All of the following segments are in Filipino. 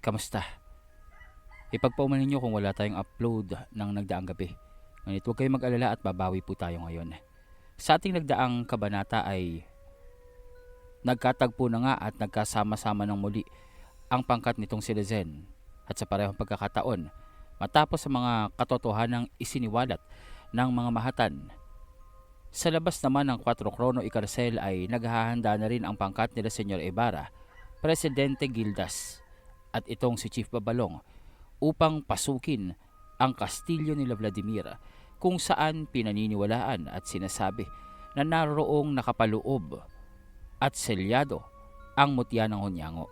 kamusta? Ipagpaumanin niyo kung wala tayong upload ng nagdaang gabi. Ngunit huwag kayong mag-alala at babawi po tayo ngayon. Sa ating nagdaang kabanata ay nagkatagpo na nga at nagkasama-sama ng muli ang pangkat nitong si Lezen. At sa parehong pagkakataon, matapos sa mga katotohanang isiniwalat ng mga mahatan, sa labas naman ng 4 Krono Ikarcel ay naghahanda na rin ang pangkat nila Senyor Ibarra, Presidente Gildas at itong si Chief Babalong upang pasukin ang kastilyo nila Vladimir, kung saan pinaniniwalaan at sinasabi na naroong nakapaloob at selyado ang mutya ng Hunyango.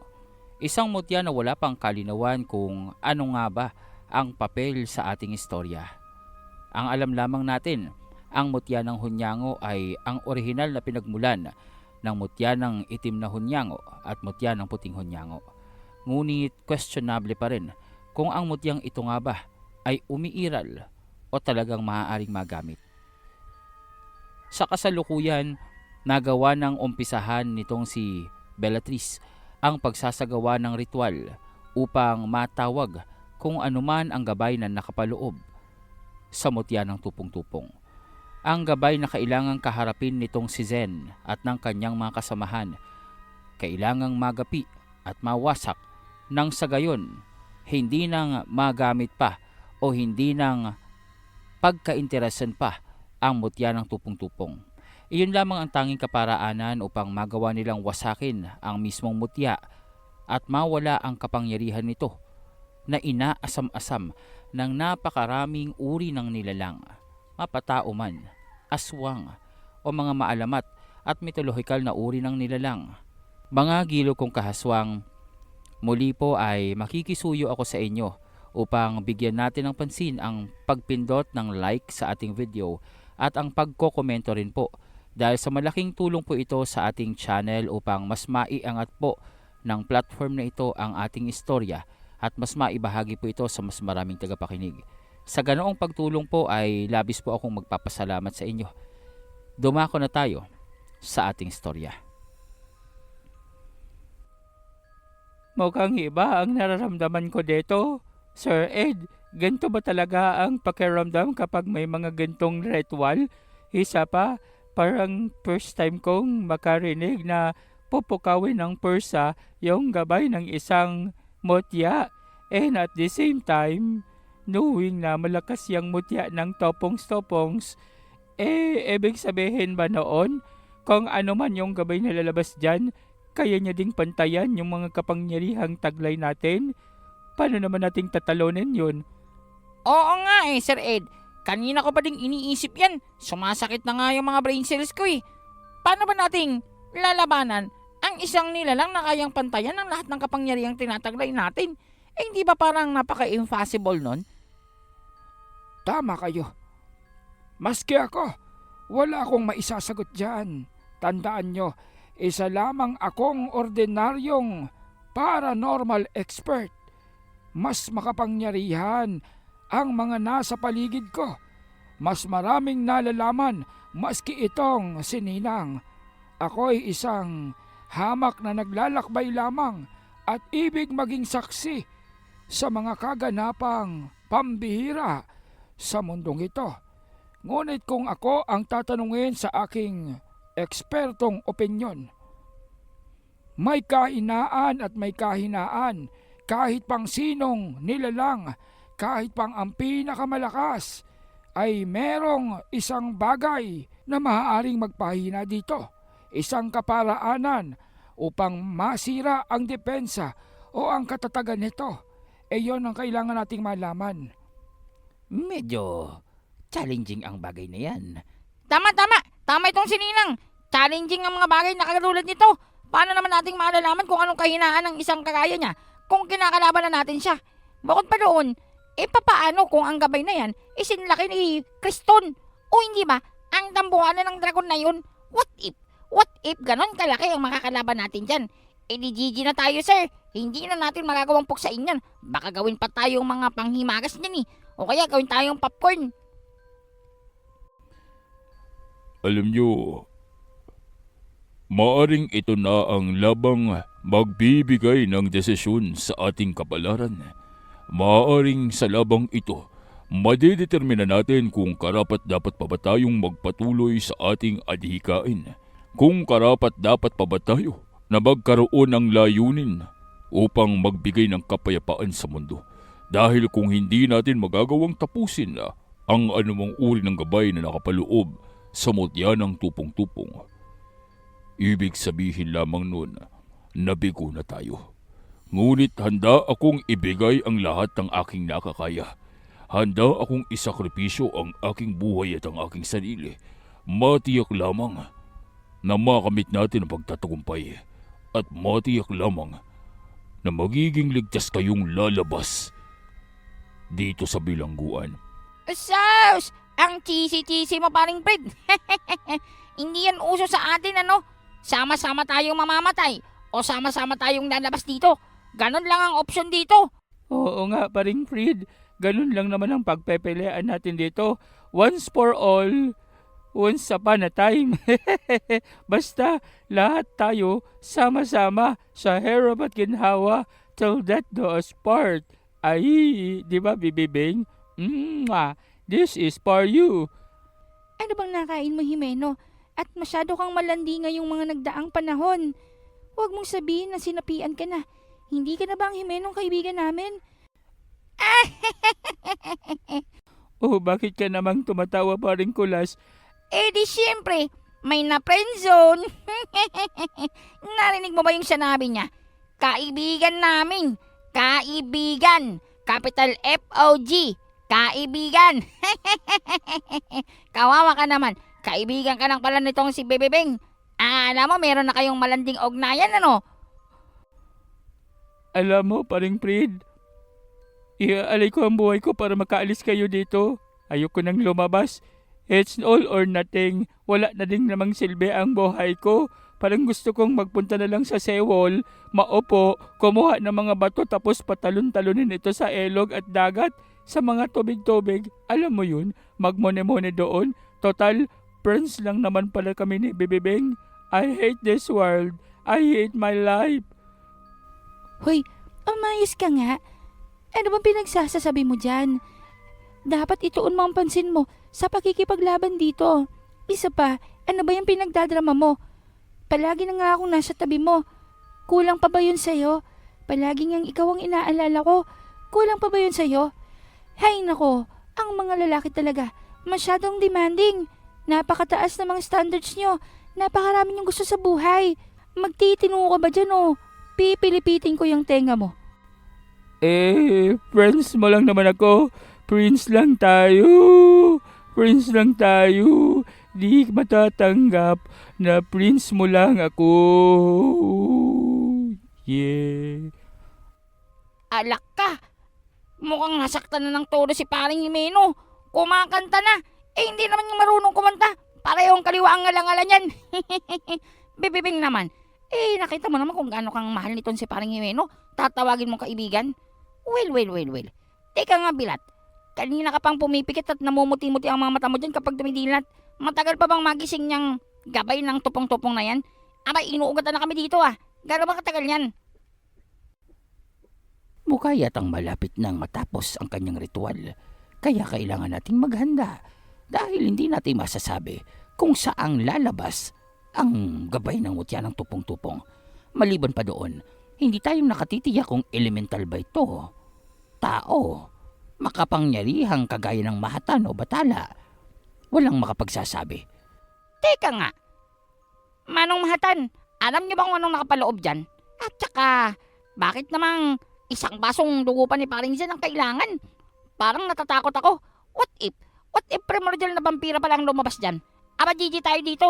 Isang mutya na wala pang kalinawan kung ano nga ba ang papel sa ating istorya. Ang alam lamang natin, ang mutya ng Hunyango ay ang orihinal na pinagmulan ng mutya ng itim na Hunyango at mutya ng puting Hunyango. Ngunit questionable pa rin kung ang mutyang ito nga ba ay umiiral o talagang maaaring magamit. Sa kasalukuyan, nagawa ng umpisahan nitong si Bellatrix ang pagsasagawa ng ritual upang matawag kung anuman ang gabay na nakapaloob sa mutya ng tupong-tupong. Ang gabay na kailangang kaharapin nitong si Zen at ng kanyang mga kasamahan, kailangang magapi at mawasak nang sa gayon hindi nang magamit pa o hindi nang pagkainteresan pa ang mutya ng tupong-tupong. Iyon lamang ang tanging kaparaanan upang magawa nilang wasakin ang mismong mutya at mawala ang kapangyarihan nito na inaasam-asam ng napakaraming uri ng nilalang, mapatao man, aswang o mga maalamat at mitolohikal na uri ng nilalang. Mga gilo kong kahaswang, muli po ay makikisuyo ako sa inyo upang bigyan natin ng pansin ang pagpindot ng like sa ating video at ang pagkokomento rin po, dahil sa malaking tulong po ito sa ating channel upang mas maiangat po ng platform na ito ang ating istorya at mas maibahagi po ito sa mas maraming tagapakinig. Sa ganoong pagtulong po ay labis po akong magpapasalamat sa inyo. Dumako na tayo sa ating istorya. Mukhang iba ang nararamdaman ko dito. Sir Ed, ganito ba talaga ang pakiramdam kapag may mga gantong ritual? Isa pa, parang first time kong makarinig na pupukawin ng pursa yung gabay ng isang mutya. And at the same time, knowing na malakas yung mutya ng topongs-topongs, ibig sabihin ba noon, kung ano man yung gabay na lalabas dyan, kaya niya ding pantayan yung mga kapangyarihang taglay natin? Paano naman nating tatalunin yun? Oo nga Sir Ed. Kanina ko pa ding iniisip yan. Sumasakit na nga yung mga brain cells ko eh. Paano ba nating lalabanan ang isang nilalang na kayang pantayan ng lahat ng kapangyarihang tinataglay natin? Hindi ba parang napaka-impossible nun? Tama kayo. Maski ako, wala akong maisasagot dyan. Tandaan nyo, isa lamang akong ordinaryong paranormal expert. Mas makapangyarihan ang mga nasa paligid ko. Mas maraming nalalaman maski itong si Ninang. Ako'y isang hamak na naglalakbay lamang at ibig maging saksi sa mga kaganapang pambihira sa mundong ito. Ngunit kung ako ang tatanungin sa aking ekspertong opinyon, may kahinaan at may kahinaan. Kahit pang sinong nilalang, kahit pang ang pinakamalakas, ay merong isang bagay na maaaring magpahina dito. Isang kaparaanan upang masira ang depensa o ang katatagan nito. Yon ang kailangan nating malaman. Medyo challenging ang bagay na yan. Tama! Tama itong sininang. Challenging ang mga bagay na katulad nito. Paano naman nating malalaman kung anong kahinaan ng isang kagaya niya kung kinakalaban na natin siya? Bukod pa doon, papaano kung ang gabay na yan isinlaki ni Kriston? O hindi ba, ang tambuhanan ng dragon na yun? What if ganon kalaki ang makakalaban natin dyan? Di GG na tayo sir. Hindi na natin magagawang puksain yan. Baka gawin pa tayong mga panghimagas niyan o kaya gawin tayong popcorn. Alam nyo, maaring ito na ang labang magbibigay ng desisyon sa ating kapalaran. Maaaring sa labang ito, madedetermina natin kung karapat-dapat pa ba tayong magpatuloy sa ating adhikain. Kung karapat-dapat pa ba tayo na magkaroon ng layunin upang magbigay ng kapayapaan sa mundo. Dahil kung hindi natin magagawang tapusin ang anumang uri ng gabay na nakapaloob sa mutya ng tupong-tupong, ibig sabihin lamang nun nabigo na tayo. Ngunit handa akong ibigay ang lahat ng aking nakakaya. Handa akong isakripisyo ang aking buhay at ang aking sarili. Matiyak lamang na makamit natin ang pagtatagumpay at matiyak lamang na magiging ligtas kayong lalabas dito sa bilangguan. Sus! Ang cheesy-cheesy mo, paring Fred. Hindi yan uso sa atin, ano? Sama-sama tayong mamamatay o sama-sama tayong lalabas dito. Ganon lang ang opsyon dito. Oo nga, paring Fred. Ganun lang naman ang pagpepelean natin dito. Once for all, once upon a time. Basta lahat tayo sama-sama sa harap at ginhawa till death do us part. Ay, di ba, Bibibing? This is for you. Ano bang nakain mo, Jimeno? At masyado kang malandi ngayong mga nagdaang panahon. Huwag mong sabihin na sinapian ka na. Hindi ka na ba ang Jimenong kaibigan namin? Oh, bakit ka namang tumatawa, paring Kulas? Eh di siyempre, may na-friendzone. Narinig mo ba yung sinabi niya? Kaibigan namin. Kaibigan. Capital F-O-G. Kaibigan. Kawawa ka naman. Kaibigan ka lang pala nitong si Bebebeng. Alam mo, meron na kayong malanding ugnayan, ano? Alam mo, paring Fred, iaalay ko ang buhay ko para makaalis kayo dito. Ayoko nang lumabas. It's all or nothing. Wala na din namang silbi ang buhay ko. Parang gusto kong magpunta na lang sa Sewol, maupo, kumuha ng mga bato tapos patalon-talonin ito sa ilog at dagat, sa mga tubig-tubig. Alam mo yun, magmone-mone doon. Total, friends lang naman pala kami ni Bibibing. I hate this world. I hate my life. Hoy, umayos ka nga. Ano bang pinagsasasabi mo dyan? Dapat ituon mo ang pansin mo sa pakikipaglaban dito. Isa pa, ano ba yung pinagdadrama mo? Palagi na nga akong nasa tabi mo. Kulang pa ba yun sa'yo? Palagi ngang ikaw ang inaalala ko. Kulang pa ba yun sa'yo? Hay nako, ang mga lalaki talaga, masyadong demanding. Napakataas na mga standards nyo. Napakarami niyong gusto sa buhay. Magtitino ka ba dyan o? Pipilipitin ko yung tenga mo. Friends mo lang naman ako. Friends lang tayo. Friends lang tayo. Di matatanggap na friends mo lang ako. Yeah. Alak ka. Mukhang nasaktan na ng todo si paring Jimeno. Kumakanta na. Hindi naman yung marunong kumanta. Parehong kaliwa ang ngalangalan yan. Bibibing naman. Nakita mo naman kung gaano kang mahal nitong si paring Jimeno. Tatawagin mong kaibigan. Well. Teka nga, Bilat. Kanina ka pang pumipikit at namumuti-muti ang mga mata mo dyan kapag dumidilat. Matagal pa bang magising niyang gabay ng tupong-tupong na yan? Abay, inuugatan na kami dito Gano'n ba katagal yan? Mukha yatang malapit nang matapos ang kanyang ritual. Kaya kailangan nating maghanda dahil hindi natin masasabi kung saang lalabas ang gabay ng mutya ng tupong-tupong. Maliban pa doon, hindi tayong nakatitiyak kung elemental ba ito, tao, makapangyarihang kagaya ng mahatan o batala. Walang makapagsasabi. Teka nga. Manong Mahatan, alam niyo ba kung anong nakapaloob dyan? At saka, bakit namang isang basong dugo pa ni paring Zen ang kailangan? Parang natatakot ako. What if primordial na vampira pa lang lumabas dyan? Aba, GG tayo dito.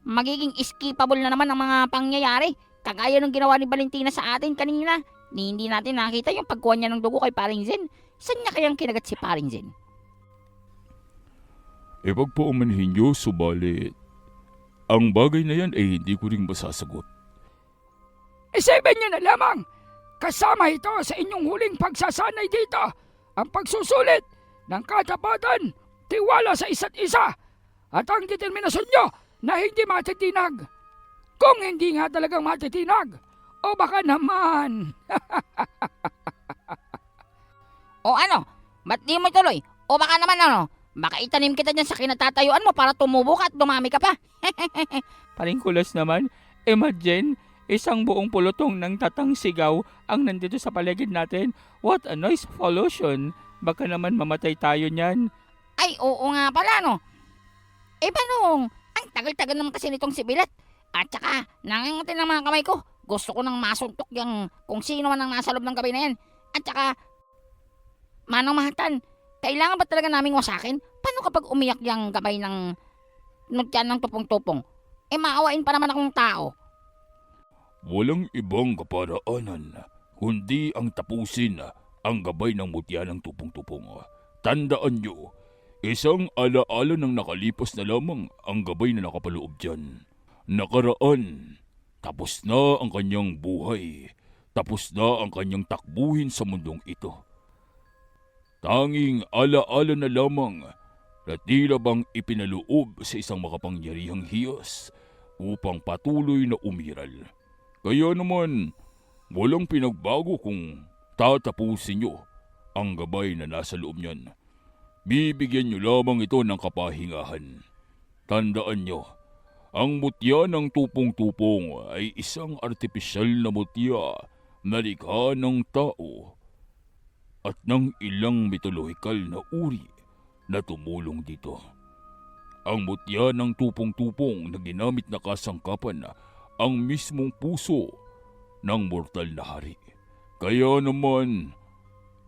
Magiging skippable na naman ang mga pangyayari. Kagaya ng ginawa ni Valentina sa atin kanina. Hindi natin nakita yung pagkuha niya ng dugo kay paring Zen. Saan niya kayang kinagat si paring Zen? Pagpaumanhin niyo, subalit ang bagay na yan ay hindi ko ring masasagot. Isipin niyo na lamang, kasama ito sa inyong huling pagsasanay dito, ang pagsusulit ng katapatan, tiwala sa isa't isa, at ang determinasyon nyo na hindi matitinag. Kung hindi nga talagang matitinag, O baka naman, O ano, ba't di mo tuloy? O baka naman ano, baka itanim kita dyan sa kinatatayuan mo para tumubo ka at dumami ka pa. Paring Kulas naman, imagine, isang buong pulutong ng tatang sigaw ang nandito sa paligid natin. What a noise pollution. Baka naman mamatay tayo niyan. Ay, oo nga pala, no? Banong, ang tagal-tagal naman kasi nitong sibilat. At saka, nangangatin ng mga kamay ko. Gusto ko nang masuntok yung kung sino man ang nasa loob ng gabi na yan. At saka, Manong Mahatan, kailangan ba talaga naming wasakin? Paano kapag umiyak yung gabay ng nutyan ng tupong-tupong? Maawain pa naman akong tao. Walang ibang kaparaanan kundi ang tapusin ang gabay ng mutya ng tupong-tupong. Tandaan nyo, isang alaala ng nakalipas na lamang ang gabay na nakapaloob dyan. Nakaraan, tapos na ang kanyang buhay, tapos na ang kanyang takbuhin sa mundong ito. Tanging alaala na lamang na tila bang ipinaloob sa isang makapangyarihang hiyas upang patuloy na umiral. Kaya naman, walang pinagbago kung tatapusin nyo ang gabay na nasa loob niyan. Bibigyan nyo lamang ito ng kapahingahan. Tandaan nyo, ang mutya ng tupong-tupong ay isang artipisyal na mutya na likha ng tao at ng ilang mitolohikal na uri na tumulong dito. Ang mutya ng tupong-tupong na ginamit na kasangkapan ang mismong puso ng mortal na hari. Kaya naman,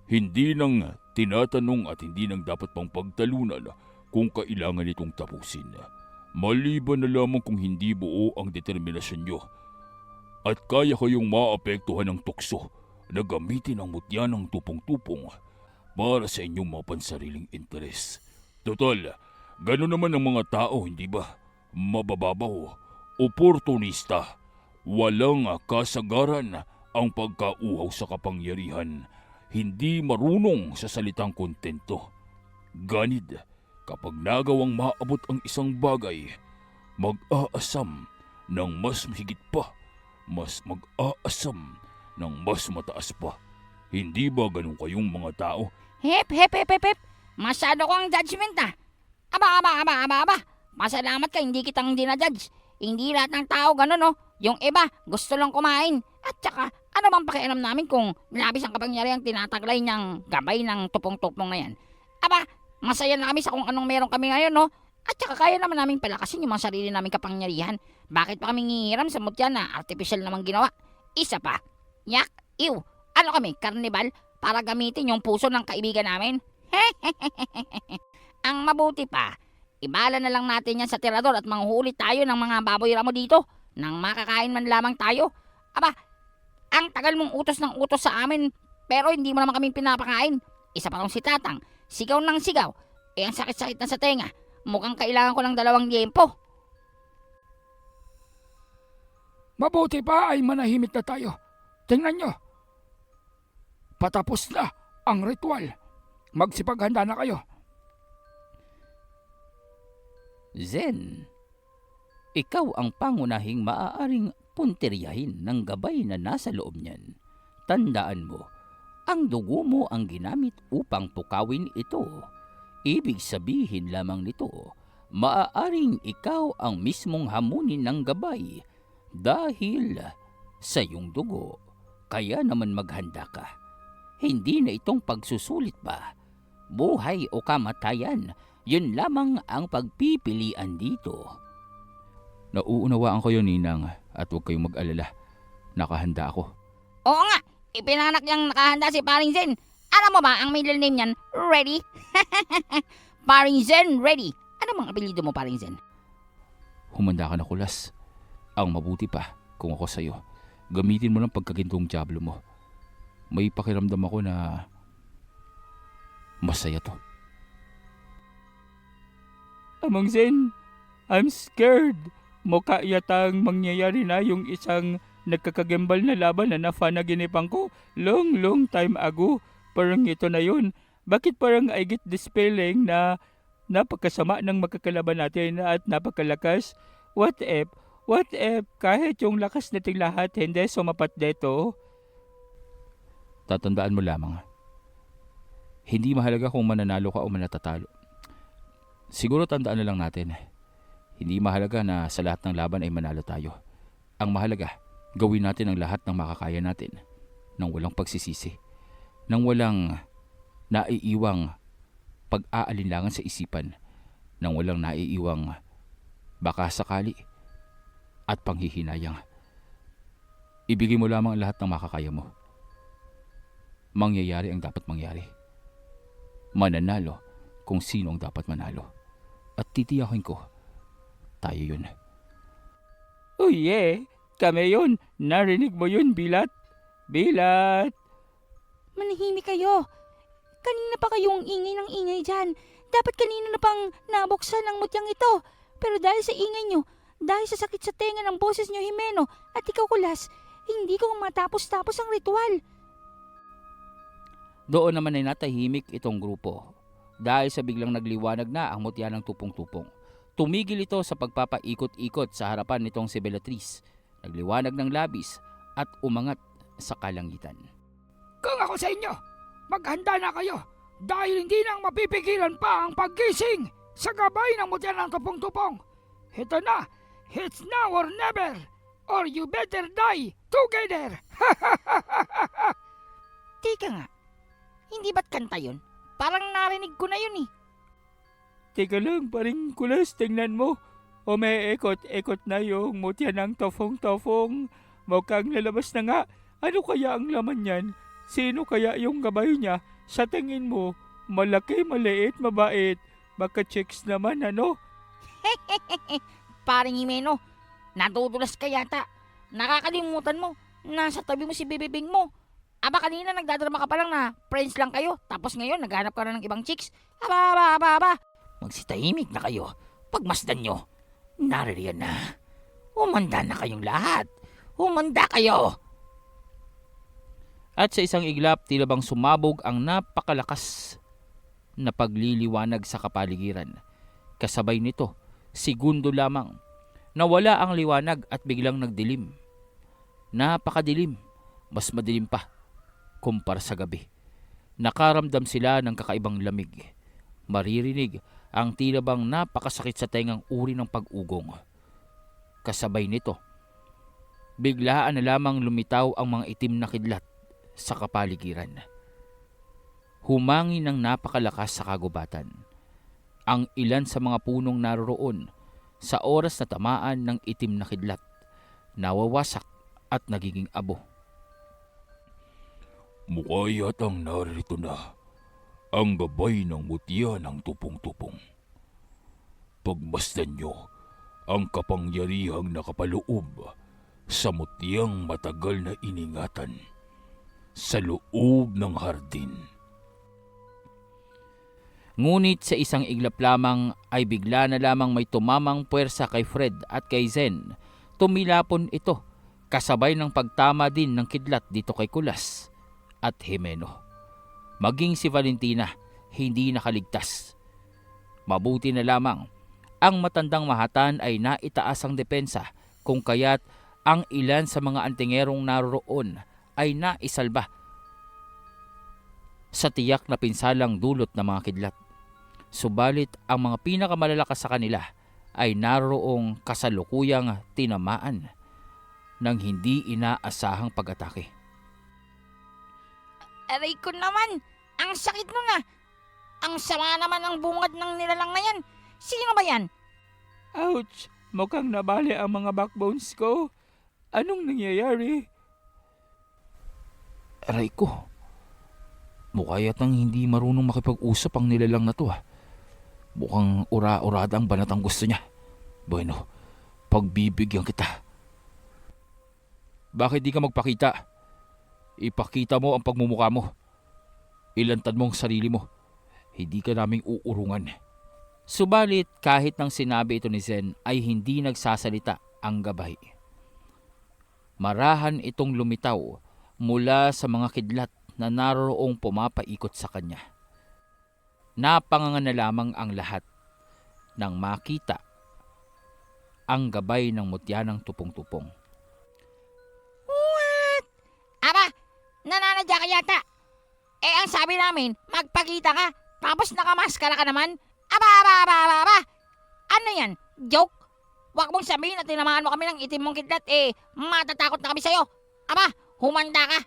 hindi nang tinatanong at hindi nang dapat pang pagtalunan kung kailangan itong tapusin. Maliban na lamang kung hindi buo ang determinasyon nyo at kaya kayong maapektuhan ng tukso na gamitin ang mutya ng tupong-tupong para sa inyong mga pansariling interes. Total, gano'n naman ang mga tao, hindi ba? Mabababaw, oportunista, walang kasagaran ang pagkauhaw sa kapangyarihan, hindi marunong sa salitang kontento. Ganid, kapag nagawang maabot ang isang bagay, mag-aasam ng mas mahigit pa, mas mag-aasam ng mas mataas pa. Hindi ba ganun kayong mga tao? Hep. Masyado ko ang judgment ah. Aba. Pasalamat ka, hindi kitang dinajudge. Hindi lahat ng tao ganun, no? Yung iba, gusto lang kumain. At saka, ano bang pakialam namin kung labis ang kapangyarihang tinataglay niyang gabay ng tupong-tupong na yan? Aba, masaya na kami sa kung anong meron kami ngayon, no? At saka kaya naman namin palakasin yung mga sarili naming kapangyarihan. Bakit pa kami ngihiram sa mutya na artificial namang ginawa? Isa pa, yak, ew, ano kami, karnibal? Para gamitin yung puso ng kaibigan namin? Ang mabuti pa, ibala na lang natin yan sa tirador at manghuhuli tayo ng mga baboy ramo dito nang makakain man lamang tayo. Aba, ang tagal mong utos ng utos sa amin pero hindi mo naman kaming pinapakain. Isa pa tong si Tatang, sigaw ng sigaw. Ang sakit-sakit na sa tenga. Mukhang kailangan ko ng 2 liempo. mabuti pa ay manahimik na tayo. Tingnan nyo, patapos na ang ritual. Magsipaghanda na kayo. Zen, ikaw ang pangunahing maaaring punteriyahin ng gabay na nasa loob niyan. Tandaan mo, ang dugo mo ang ginamit upang pukawin ito. Ibig sabihin lamang nito, maaaring ikaw ang mismong hamunin ng gabay dahil sa iyong dugo. Kaya naman maghanda ka. Hindi na itong pagsusulit pa. Buhay o kamatayan, yun lamang ang pagpipilian dito. Nauunawaan ko yun, Ninang, at huwag kayong mag-alala. Nakahanda ako. Oo nga, ipinanak niyang nakahanda si Paring Zen. Alam mo ba ang middle name niyan? Ready? Paring Zen, ready. Ano bang apelyido mo, Paring Zen? Humanda ka na, Kulas. Ang mabuti pa, kung ako sa'yo, gamitin mo lang pagkagintong diablo mo. May pakiramdam ako na masaya to. Amang Zen, I'm scared. Mukha yatang mangyayari na yung isang nagkakagembal na laban na nafanaginipan ko long time ago. Parang ito na yun. Bakit parang I get this feeling na napakasama ng magkakalaban natin at napakalakas? What if What if kahit yung lakas nating lahat hindi sumapat dito? Tatandaan mo lamang, hindi mahalaga kung mananalo ka o manatatalo. Siguro tandaan na lang natin, hindi mahalaga na sa lahat ng laban ay manalo tayo. Ang mahalaga, gawin natin ang lahat ng makakaya natin nang walang pagsisisi, nang walang naiiwang pag-aalinlangan sa isipan, nang walang naiiwang baka sakali at panghihinayang. Ibigay mo lamang ang lahat ng makakaya mo. Mangyayari ang dapat mangyari. Mananalo kung sino ang dapat manalo. At titiyakin ko, tayo yun. Oh yeah, kami yun. Narinig mo yun, Bilat? Bilat! Manahimik kayo. Kanina pa kayong ingay ng ingay dyan. Dapat kanina na pang nabuksan ang mutyang ito. Pero dahil sa ingay nyo, dahil sa sakit sa tenga ng boses nyo, Jimeno, at ikaw, Kulas, hindi ko matapos-tapos ang ritual. Doon naman ay natahimik itong grupo dahil sa biglang nagliwanag na ang mutya ng tupong-tupong. Tumigil ito sa pagpapaikot-ikot sa harapan nitong si Bellatrix. Nagliwanag ng labis at umangat sa kalangitan. Kung ako sa inyo, maghanda na kayo dahil hindi nang mapipigilan pa ang paggising sa gabay ng mutya ng tupong-tupong. Ito na, it's now or never, or you better die together. Teka nga, hindi ba't kanta yun? Parang narinig ko na yun eh. Teka lang, paring Kulas, tingnan mo. Umeekot-ekot na yung mutya ng tofong-tofong. Mukhang lalabas na nga. Ano kaya ang laman niyan? Sino kaya yung gabay niya? Sa tingin mo, malaki, maliit, mabait. Baka chicks naman, ano? Paring Jimeno, nadudulas ka yata. Nakakalimutan mo, nasa tabi mo si bibibing mo. Aba kanina nagdadrama ka pa lang na friends lang kayo. Tapos ngayon naghanap ka na ng ibang chicks. Aba. Magsitahimik na kayo. Pagmasdan nyo, naririyan na. Humanda na kayong lahat. Humanda kayo. At sa isang iglap, tila bang sumabog ang napakalakas na pagliliwanag sa kapaligiran. Kasabay nito, segundo lamang, nawala ang liwanag at biglang nagdilim. Napakadilim, mas madilim pa kumpara sa gabi. Nakaramdam sila ng kakaibang lamig. Maririnig ang tila bang napakasakit sa tengang uri ng pag-ugong. Kasabay nito, biglaan na lamang lumitaw ang mga itim na kidlat sa kapaligiran. Humangin ng napakalakas sa kagubatan. Ang ilan sa mga punong naroroon sa oras na tamaan ng itim na kidlat, nawawasak at nagiging abo. Mukha yatang narito na ang gabay ng mutya ng tupong-tupong. Pagmasdan nyo ang kapangyarihang nakapaloob sa mutyang matagal na iningatan sa loob ng hardin. Ngunit sa isang iglap lamang ay bigla na lamang may tumamang puwersa kay Fred at kay Zen. Tumilapon ito kasabay ng pagtama din ng kidlat dito kay Kulas at Jimeno. Maging si Valentina hindi nakaligtas. Mabuti na lamang ang matandang mahatan ay naitaas ang depensa kung kaya't ang ilan sa mga antingerong naroroon ay naisalba sa tiyak na pinsalang dulot ng mga kidlat. Subalit ang mga pinakamalalakas sa kanila ay naroong kasalukuyang tinamaan ng hindi inaasahang pag-atake. Aray ko naman, ang sakit nun ah. Ang sama naman ang bungad ng nilalang na yan. Sino ba yan? Ouch! Mukhang nabali ang mga backbones ko. Anong nangyayari? Aray ko, mukha yatang hindi marunong makipag-usap ang nilalang na to ah. Mukhang ura-urada ang banat ang gusto niya. Bueno, pagbibigyan kita. Bakit di ka magpakita? Ipakita mo ang pagmumukha mo. Ilantad mo ang sarili mo. Hindi ka naming uurungan. Subalit kahit nang sinabi ito ni Zen ay hindi nagsasalita ang gabay. Marahan itong lumitaw mula sa mga kidlat na naroroong pumapaikot sa kanya. Napangangan na lamang ang lahat nang makita ang gabay ng mutya ng tupong-tupong. Aba, nananadya ka yata. Eh, ang sabi namin, magpakita ka, tapos nakamaskara ka naman. Aba. Ano yan? Joke? Huwag mong sabihin na tinamaan mo kami ng itim mong kidlat, matatakot na kami sa'yo. Aba, humanda ka.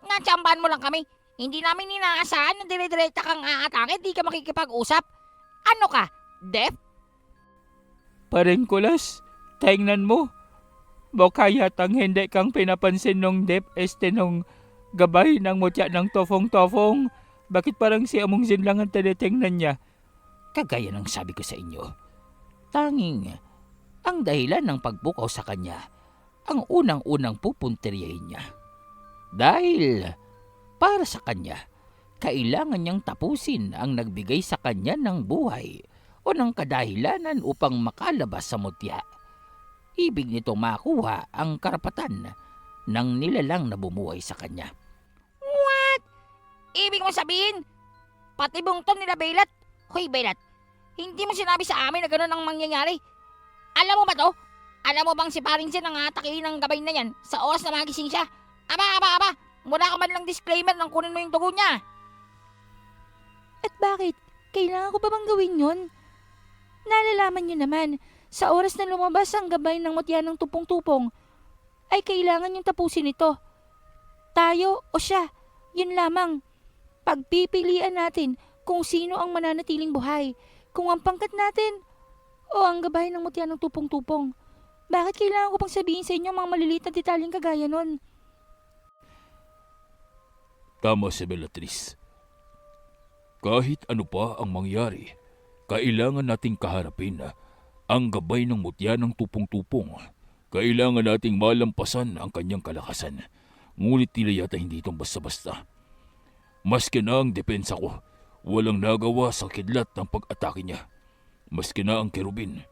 Natsambahan mo lang kami. Hindi namin inaasahan na dire-diretsa kang aatake, di ka makikipag-usap. Ano ka? Deaf? Parengkulas, tingnan mo. Mukha yatang hindi kang pinapansin nung Dep nung gabay ng mutya ng tofong-tofong. Bakit parang si Amungzin lang ang tinitingnan niya? Kagaya ng sabi ko sa inyo, tanging ang dahilan ng pagbukaw sa kanya ang unang-unang pupunteriyahin niya. Dahil para sa kanya, kailangan niyang tapusin ang nagbigay sa kanya ng buhay o ng kadahilanan upang makalabas sa mutya. Ibig nito makuha ang karapatan ng nilalang na bumuhay sa kanya. What? Ibig mo sabihin, pati bungton nila Belat? Hoy Belat, hindi mo sinabi sa amin na gano'n ang mangyayari. Alam mo ba to? Alam mo bang si Paringsin ang atakihin ng gabay na yan sa oras na magising siya? Aba. Wala ka man lang disclaimer nang kunin mo yung dugo niya. At bakit? Kailangan ko ba bang gawin yun? Nalalaman nyo naman, sa oras na lumabas ang gabay ng mutya ng tupong-tupong, ay kailangan yung tapusin ito. Tayo o siya, yun lamang. Pagpipilian natin kung sino ang mananatiling buhay, kung ang pangkat natin o ang gabay ng mutya ng tupong-tupong. Bakit kailangan ko pang sabihin sa inyo mga maliliit na detalyeng kagaya nun? Tama si Bellatrix. Kahit ano pa ang mangyari, kailangan nating kaharapin ang gabay ng mutya ng tupong-tupong. Kailangan nating malampasan ang kanyang kalakasan. Ngunit tila yata hindi itong basta-basta. Maski na ang depensa ko, walang nagawa sa kidlat ng pag-atake niya. Maski na ang kerubin,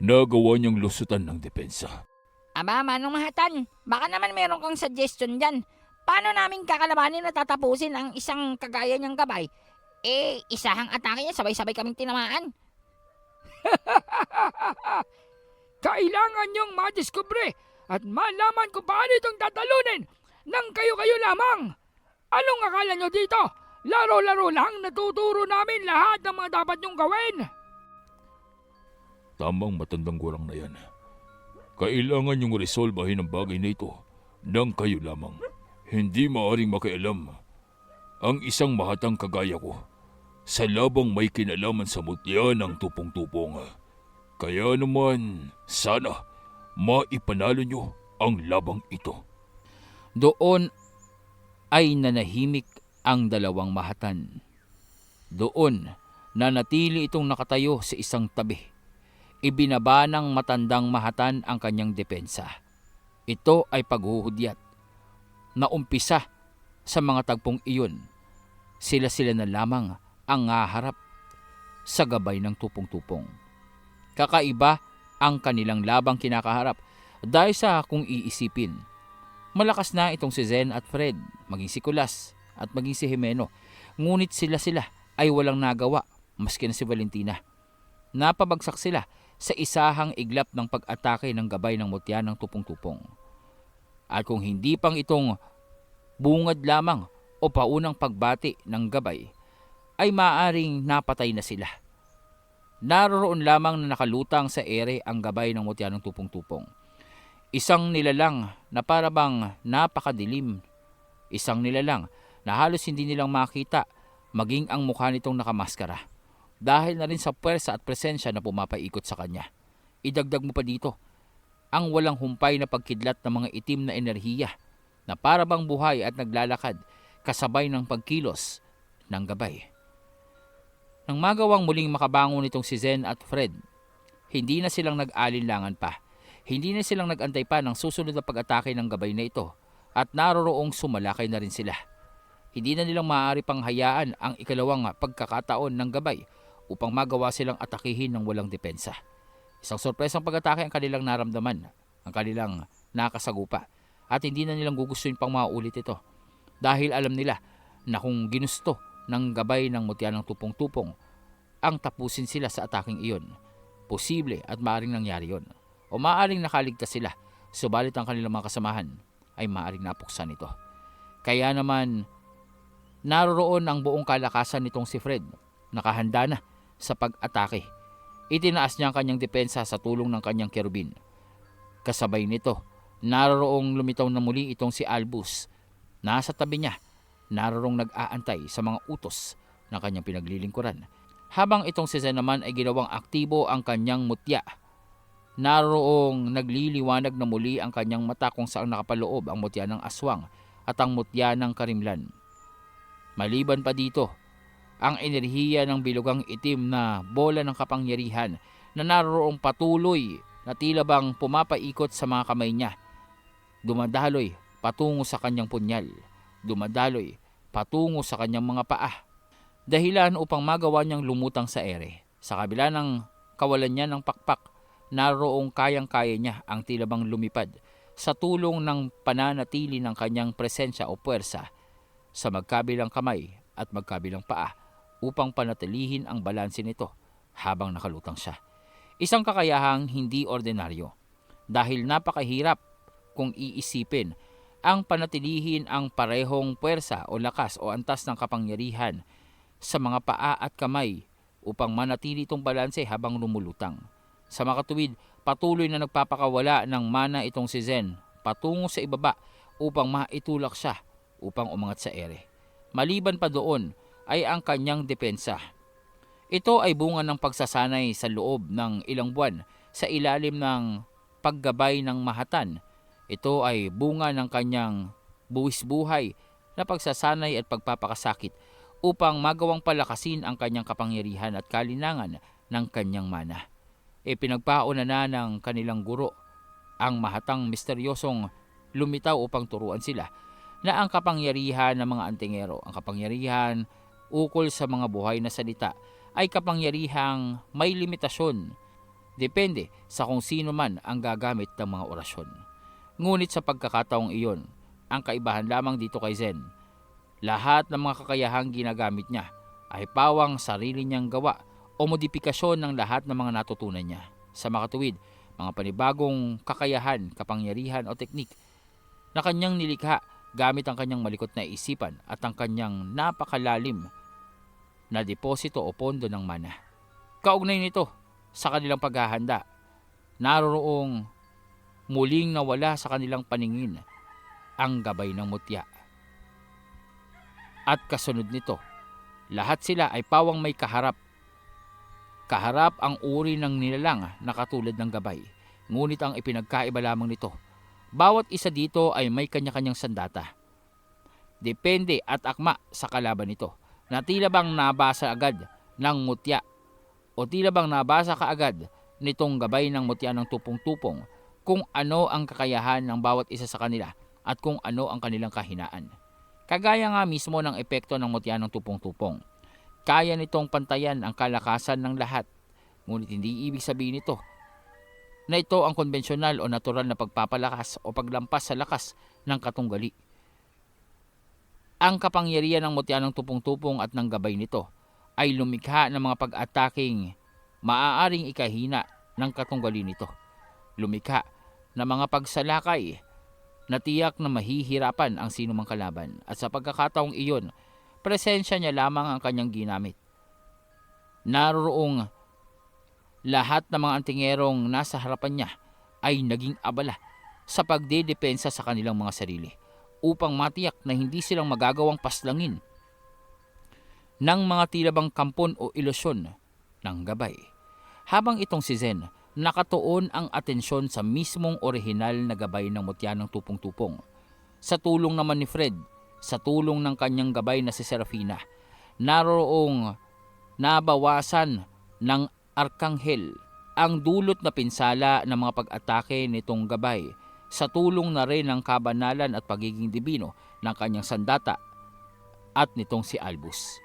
nagawa niyang lusutan ng depensa. Aba, Manong Mahatan, baka naman meron kang suggestion dyan. Paano namin kakalabanin na tatapusin ang isang kagaya niyang gabay? Isahang atake niya, sabay-sabay kaming tinamaan. Kailangan niyong madiskubre at malaman kung paano itong tatalunin ng kayo-kayo lamang. Anong akala niyo dito? Laro-laro lang, natuturo namin lahat ng mga dapat niyong gawin. Tamang matandang gurang na yan. Kailangan niyong resolbahin ang bagay na ito ng kayo lamang. Hindi maaring makialam ang isang mahatang kagaya ko sa labang may kinalaman sa mutya ng tupong-tupong. Kaya naman, sana maipanalo niyo ang labang ito. Doon ay nanahimik ang dalawang mahatan. Doon nanatili itong nakatayo sa isang tabi. Ibinaba ng matandang mahatan ang kanyang depensa. Ito ay paghuhudyat na umpisa sa mga tagpong iyon. Sila-sila na lamang ang haharap sa gabay ng tupong-tupong. Kakaiba ang kanilang labang kinakaharap dahil sa kung iisipin. Malakas na itong si Zen at Fred, maging si Kulas at maging si Jimeno. Ngunit sila-sila ay walang nagawa maski na si Valentina. Napabagsak sila sa isahang iglap ng pag-atake ng gabay ng mutya ng tupong-tupong. At kung hindi pang itong bungad lamang o paunang pagbati ng gabay, ay maaring napatay na sila. Naroroon lamang na nakalutang sa ere ang gabay ng mutya ng tupong-tupong. Isang nilalang na parabang napakadilim. Isang nilalang na halos hindi nilang makita maging ang mukha nitong nakamaskara. Dahil na rin sa puwersa at presensya na pumapaikot sa kanya. Idagdag mo pa dito ang walang humpay na pagkidlat ng mga itim na enerhiya na parabang buhay at naglalakad kasabay ng pagkilos ng gabay. Nang magawang muling makabangon itong si Zen at Fred, hindi na silang nag-alinlangan pa. Hindi na silang nag-antay pa ng susunod na pag-atake ng gabay na ito at naroroong sumalakay na rin sila. Hindi na nilang maaari pang hayaan ang ikalawang pagkakataon ng gabay upang magawa silang atakihin ng walang depensa. Isang sorpresang pag-atake ang kanilang naramdaman, ang kanilang nakasagupa, at hindi na nilang gugustuhin pang maulit ito dahil alam nila na kung ginusto ng gabay ng mutya ng tupong-tupong ang tapusin sila sa ataking iyon, Posible at maaaring nangyari yon. O maaaring nakaligtas sila, subalit ang kanilang mga kasamahan ay maaaring napuksan ito. Kaya naman, naroroon ang buong kalakasan nitong si Fred. Nakahanda na sa pag-atake. Itinaas niya ang kanyang depensa sa tulong ng kanyang kerubin. Kasabay nito, naroroong lumitaw na muli itong si Albus. Nasa tabi niya, naroroong nag-aantay sa mga utos ng kanyang pinaglilingkuran. Habang itong si Zen naman ay ginawang aktibo ang kanyang mutya. Naroroong nagliliwanag na muli ang kanyang mata kung saan nakapaloob ang mutya ng aswang at ang mutya ng karimlan. Maliban pa dito, ang enerhiya ng bilugang itim na bola ng kapangyarihan na naroroong patuloy na tila bang pumapaikot sa mga kamay niya. Dumadaloy patungo sa kanyang punyal. Dumadaloy patungo sa kanyang mga paa. Dahilan upang magawa niyang lumutang sa ere. Sa kabila ng kawalan niya ng pakpak, naroroong kayang-kaya niya ang tila bang lumipad sa tulong ng pananatili ng kanyang presensya o puwersa sa magkabilang kamay at magkabilang paa upang panatilihin ang balanse nito habang nakalutang siya. Isang kakayahang hindi ordinaryo dahil napakahirap kung iisipin ang panatilihin ang parehong puwersa o lakas o antas ng kapangyarihan sa mga paa at kamay upang manatili itong balanse habang lumulutang. Sa makatuwid, patuloy na nagpapakawala ng mana itong si Zen patungo sa ibaba upang maitulak siya upang umangat sa ere. Maliban pa doon ay ang kanyang depensa. Ito ay bunga ng pagsasanay sa loob ng ilang buwan sa ilalim ng paggabay ng mahatan. Ito ay bunga ng kanyang buwis buhay na pagsasanay at pagpapakasakit upang magawang palakasin ang kanyang kapangyarihan at kalinangan ng kanyang mana. Pinagpauna na ng kanilang guro ang mahatang misteryosong lumitaw upang turuan sila na ang kapangyarihan ng mga antingero, ang kapangyarihan ukol sa mga buhay na salita ay kapangyarihang may limitasyon. Depende sa kung sino man ang gagamit ng mga orasyon. Ngunit sa pagkakataong iyon, ang kaibahan lamang dito kay Zen, lahat ng mga kakayahang ginagamit niya ay pawang sarili niyang gawa o modifikasyon ng lahat ng mga natutunan niya. Sa makatuwid, mga panibagong kakayahan, kapangyarihan o teknik na kanyang nilikha gamit ang kanyang malikot na isipan at ang kanyang napakalalim na deposito o pondo ng mana. Kaugnay nito sa kanilang paghahanda, naroroong muling nawala sa kanilang paningin ang gabay ng mutya. At kasunod nito, lahat sila ay pawang may kaharap. Kaharap ang uri ng nilalang na katulad ng gabay. Ngunit ang ipinagkaiba lamang nito, bawat isa dito ay may kanya-kanyang sandata. Depende at akma sa kalaban nito na tila bang nabasa agad ng mutya o tila bang nabasa kaagad nitong gabay ng mutya ng tupong-tupong kung ano ang kakayahan ng bawat isa sa kanila at kung ano ang kanilang kahinaan. Kagaya nga mismo ng epekto ng mutya ng tupong-tupong. Kaya nitong pantayan ang kalakasan ng lahat. Ngunit hindi ibig sabihin nito na ito ang konbensyonal o natural na pagpapalakas o paglampas sa lakas ng katunggali. Ang kapangyarihan ng mutya ng tupong-tupong at ng gabay nito ay lumikha ng mga pag-ataking maaaring ikahina ng katunggali nito. Lumikha ng mga pagsalakay na tiyak na mahihirapan ang sinumang kalaban at sa pagkakataong iyon, presensya niya lamang ang kanyang ginamit. Naroroong lahat ng mga antingerong nasa harapan niya ay naging abala sa pagdedepensa sa kanilang mga sarili upang matiyak na hindi silang magagawang paslangin ng mga tila bang kampon o ilusyon ng gabay. Habang itong si Zen, nakatuon ang atensyon sa mismong orihinal na gabay ng mutya ng tupong-tupong. Sa tulong naman ni Fred, sa tulong ng kanyang gabay na si Serafina, naroroong nabawasan ng Arkanghel ang dulot na pinsala ng mga pag-atake nitong gabay sa tulong na rin ng kabanalan at pagiging dibino ng kanyang sandata at nitong si Albus.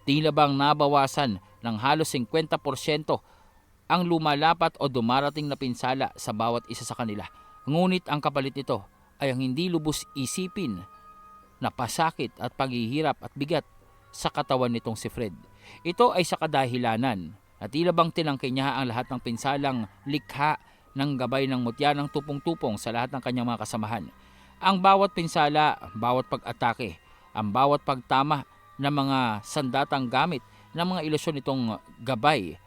Tila bang nabawasan ng halos 50% ang lumalapat o dumarating na pinsala sa bawat isa sa kanila. Ngunit ang kapalit nito ay ang hindi lubos isipin na pasakit at paghihirap at bigat sa katawan nitong si Fred. Ito ay sa kadahilanan na tila bang tinangkay niya ang lahat ng pinsalang likha ng gabay ng mutya ng tupong-tupong sa lahat ng kanyang mga kasamahan. Ang bawat pinsala, bawat pag-atake, ang bawat pagtama ng mga sandatang gamit ng mga ilusyon nitong gabay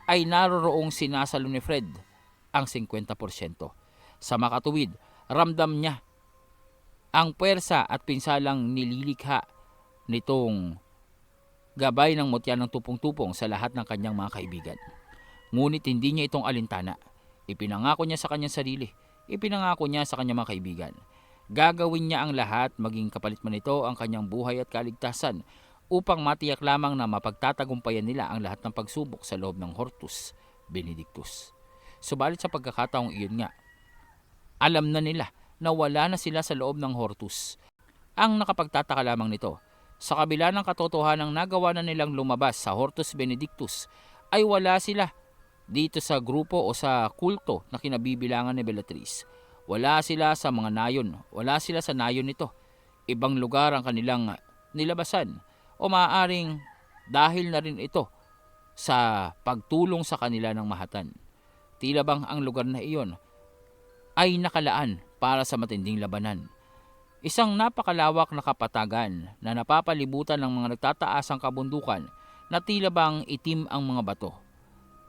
ay naroroong sinasalo ni Fred ang 50%. Sa makatuwid, ramdam niya ang puwersa at pinsalang nililikha nitong gabay ng mutya ng tupong-tupong sa lahat ng kanyang mga kaibigan. Ngunit hindi niya itong alintana. Ipinangako niya sa kanyang sarili, ipinangako niya sa kanyang mga kaibigan. Gagawin niya ang lahat, maging kapalit man ito ang kanyang buhay at kaligtasan, upang matiyak lamang na mapagtatagumpayan nila ang lahat ng pagsubok sa loob ng Hortus Benedictus. Subalit sa pagkakataong iyon nga, alam na nila na wala na sila sa loob ng Hortus. Ang nakapagtataka lamang nito, sa kabila ng katotohanang nagawa na nilang lumabas sa Hortus Benedictus, ay wala sila dito sa grupo o sa kulto na kinabibilangan ni Bellatrix. Wala sila sa mga nayon, wala sila sa nayon nito. Ibang lugar ang kanilang nilabasan, o maaaring dahil na rin ito sa pagtulong sa kanila ng mahatan. Tila bang ang lugar na iyon ay nakalaan para sa matinding labanan. Isang napakalawak na kapatagan na napapalibutan ng mga nagtataasang kabundukan na tila bang itim ang mga bato.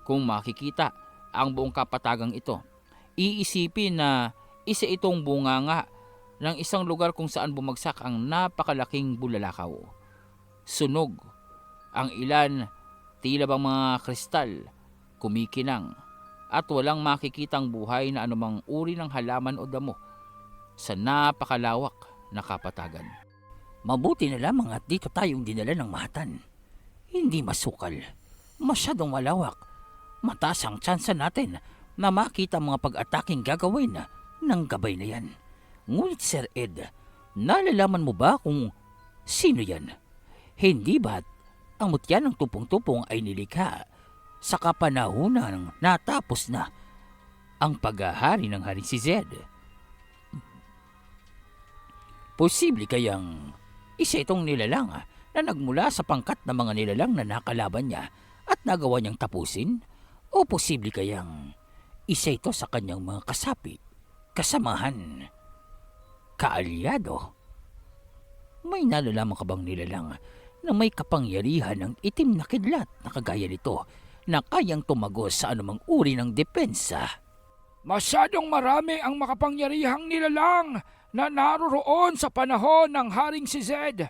Kung makikita ang buong kapatagang ito, iisipin na isa itong bunganga ng isang lugar kung saan bumagsak ang napakalaking bulalakaw. Sunog ang ilan, tila bang mga kristal, kumikinang, at walang makikitang buhay na anumang uri ng halaman o damo sa napakalawak na kapatagan. Mabuti na lamang at dito tayong dinala ng mahatan. Hindi masukal, masyadong malawak. Mataas ang tsansa natin na makita ang mga pag-ataking gagawin ng gabay na yan. Ngunit Sir Ed, nalalaman mo ba kung sino yan? Hindi ba't ang mutya ng tupong-tupong ay nilikha sa kapanahunan natapos na ang paghahari ng Hari si Zed? Posible kayang isa itong nilalang na nagmula sa pangkat ng mga nilalang na nakalaban niya at nagawa niyang tapusin? O posible kayang isa ito sa kanyang mga kasapi, kasamahan, kaalyado? May nalalaman ka bang nilalang na may kapangyarihan ng itim na kidlat na kagaya nito na kayang tumagos sa anumang uri ng depensa? Masyadong marami ang makapangyarihang nilalang na naroroon sa panahon ng Haring si Zed.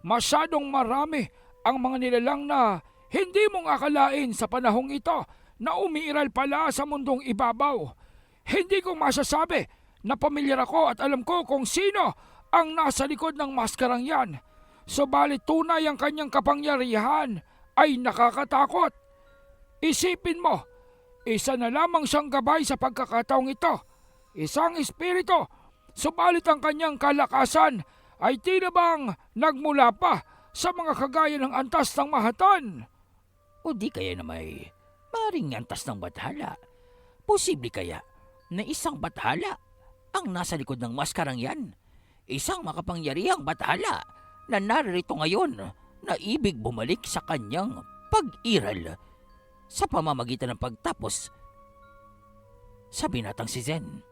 Masyadong marami ang mga nilalang na hindi mong akalain sa panahong ito na umiiral pala sa mundong ibabaw. Hindi ko masasabi na pamilyar ako at alam ko kung sino ang nasa likod ng maskarang yan. Subalit tunay ang kanyang kapangyarihan ay nakakatakot. Isipin mo, isa na lamang siyang gabay sa pagkakataong ito. Isang espiritu, subalit ang kanyang kalakasan ay tila bang nagmula pa sa mga kagaya ng antas ng mahatan. O di kaya na may maring antas ng bathala? Posible kaya na isang bathala ang nasa likod ng maskarang yan? Isang makapangyarihang bathala na naririto ngayon na ibig bumalik sa kanyang pag-iral sa pamamagitan ng pagtapos sa binatang si Zen.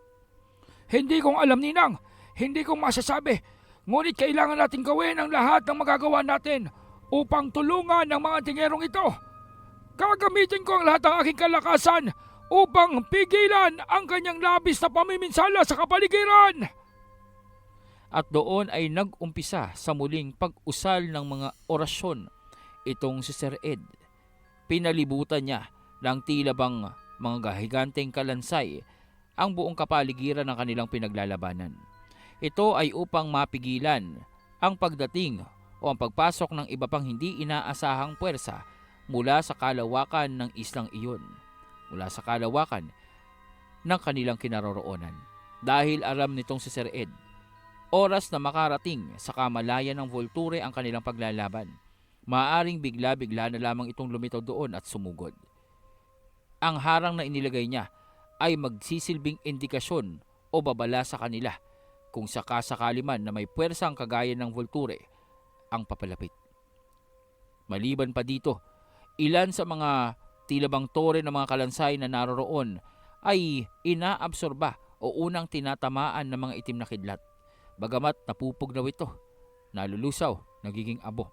Hindi kong alam, Ninang. Hindi kong masasabi. Ngunit kailangan natin gawin ang lahat ng magagawa natin upang tulungan ng mga tingerong ito. Gagamitin ko ang lahat ng aking kalakasan upang pigilan ang kanyang labis na pamiminsala sa kapaligiran. At doon ay nag-umpisa sa muling pag-usal ng mga orasyon itong si Sir Ed. Pinalibutan niya ng tila bang mga gahiganteng kalansay ang buong kapaligiran ng kanilang pinaglalabanan. Ito ay upang mapigilan ang pagdating o ang pagpasok ng iba pang hindi inaasahang puwersa mula sa kalawakan ng islang iyon, mula sa kalawakan ng kanilang kinaroroonan. Dahil alam nitong si Sir Ed, oras na makarating sa kamalayan ng Volture ang kanilang paglalaban. Maaaring bigla-bigla na lamang itong lumitaw doon at sumugod. Ang harang na inilagay niya ay magsisilbing indikasyon o babala sa kanila kung sakasakali man na may puwersang kagaya ng Volture ang papalapit. Maliban pa dito, ilan sa mga Tila bang tore ng mga kalansay na naroroon ay inaabsorba o unang tinatamaan ng mga itim na kidlat. Bagamat napupugnaw ito, nalulusaw, nagiging abo.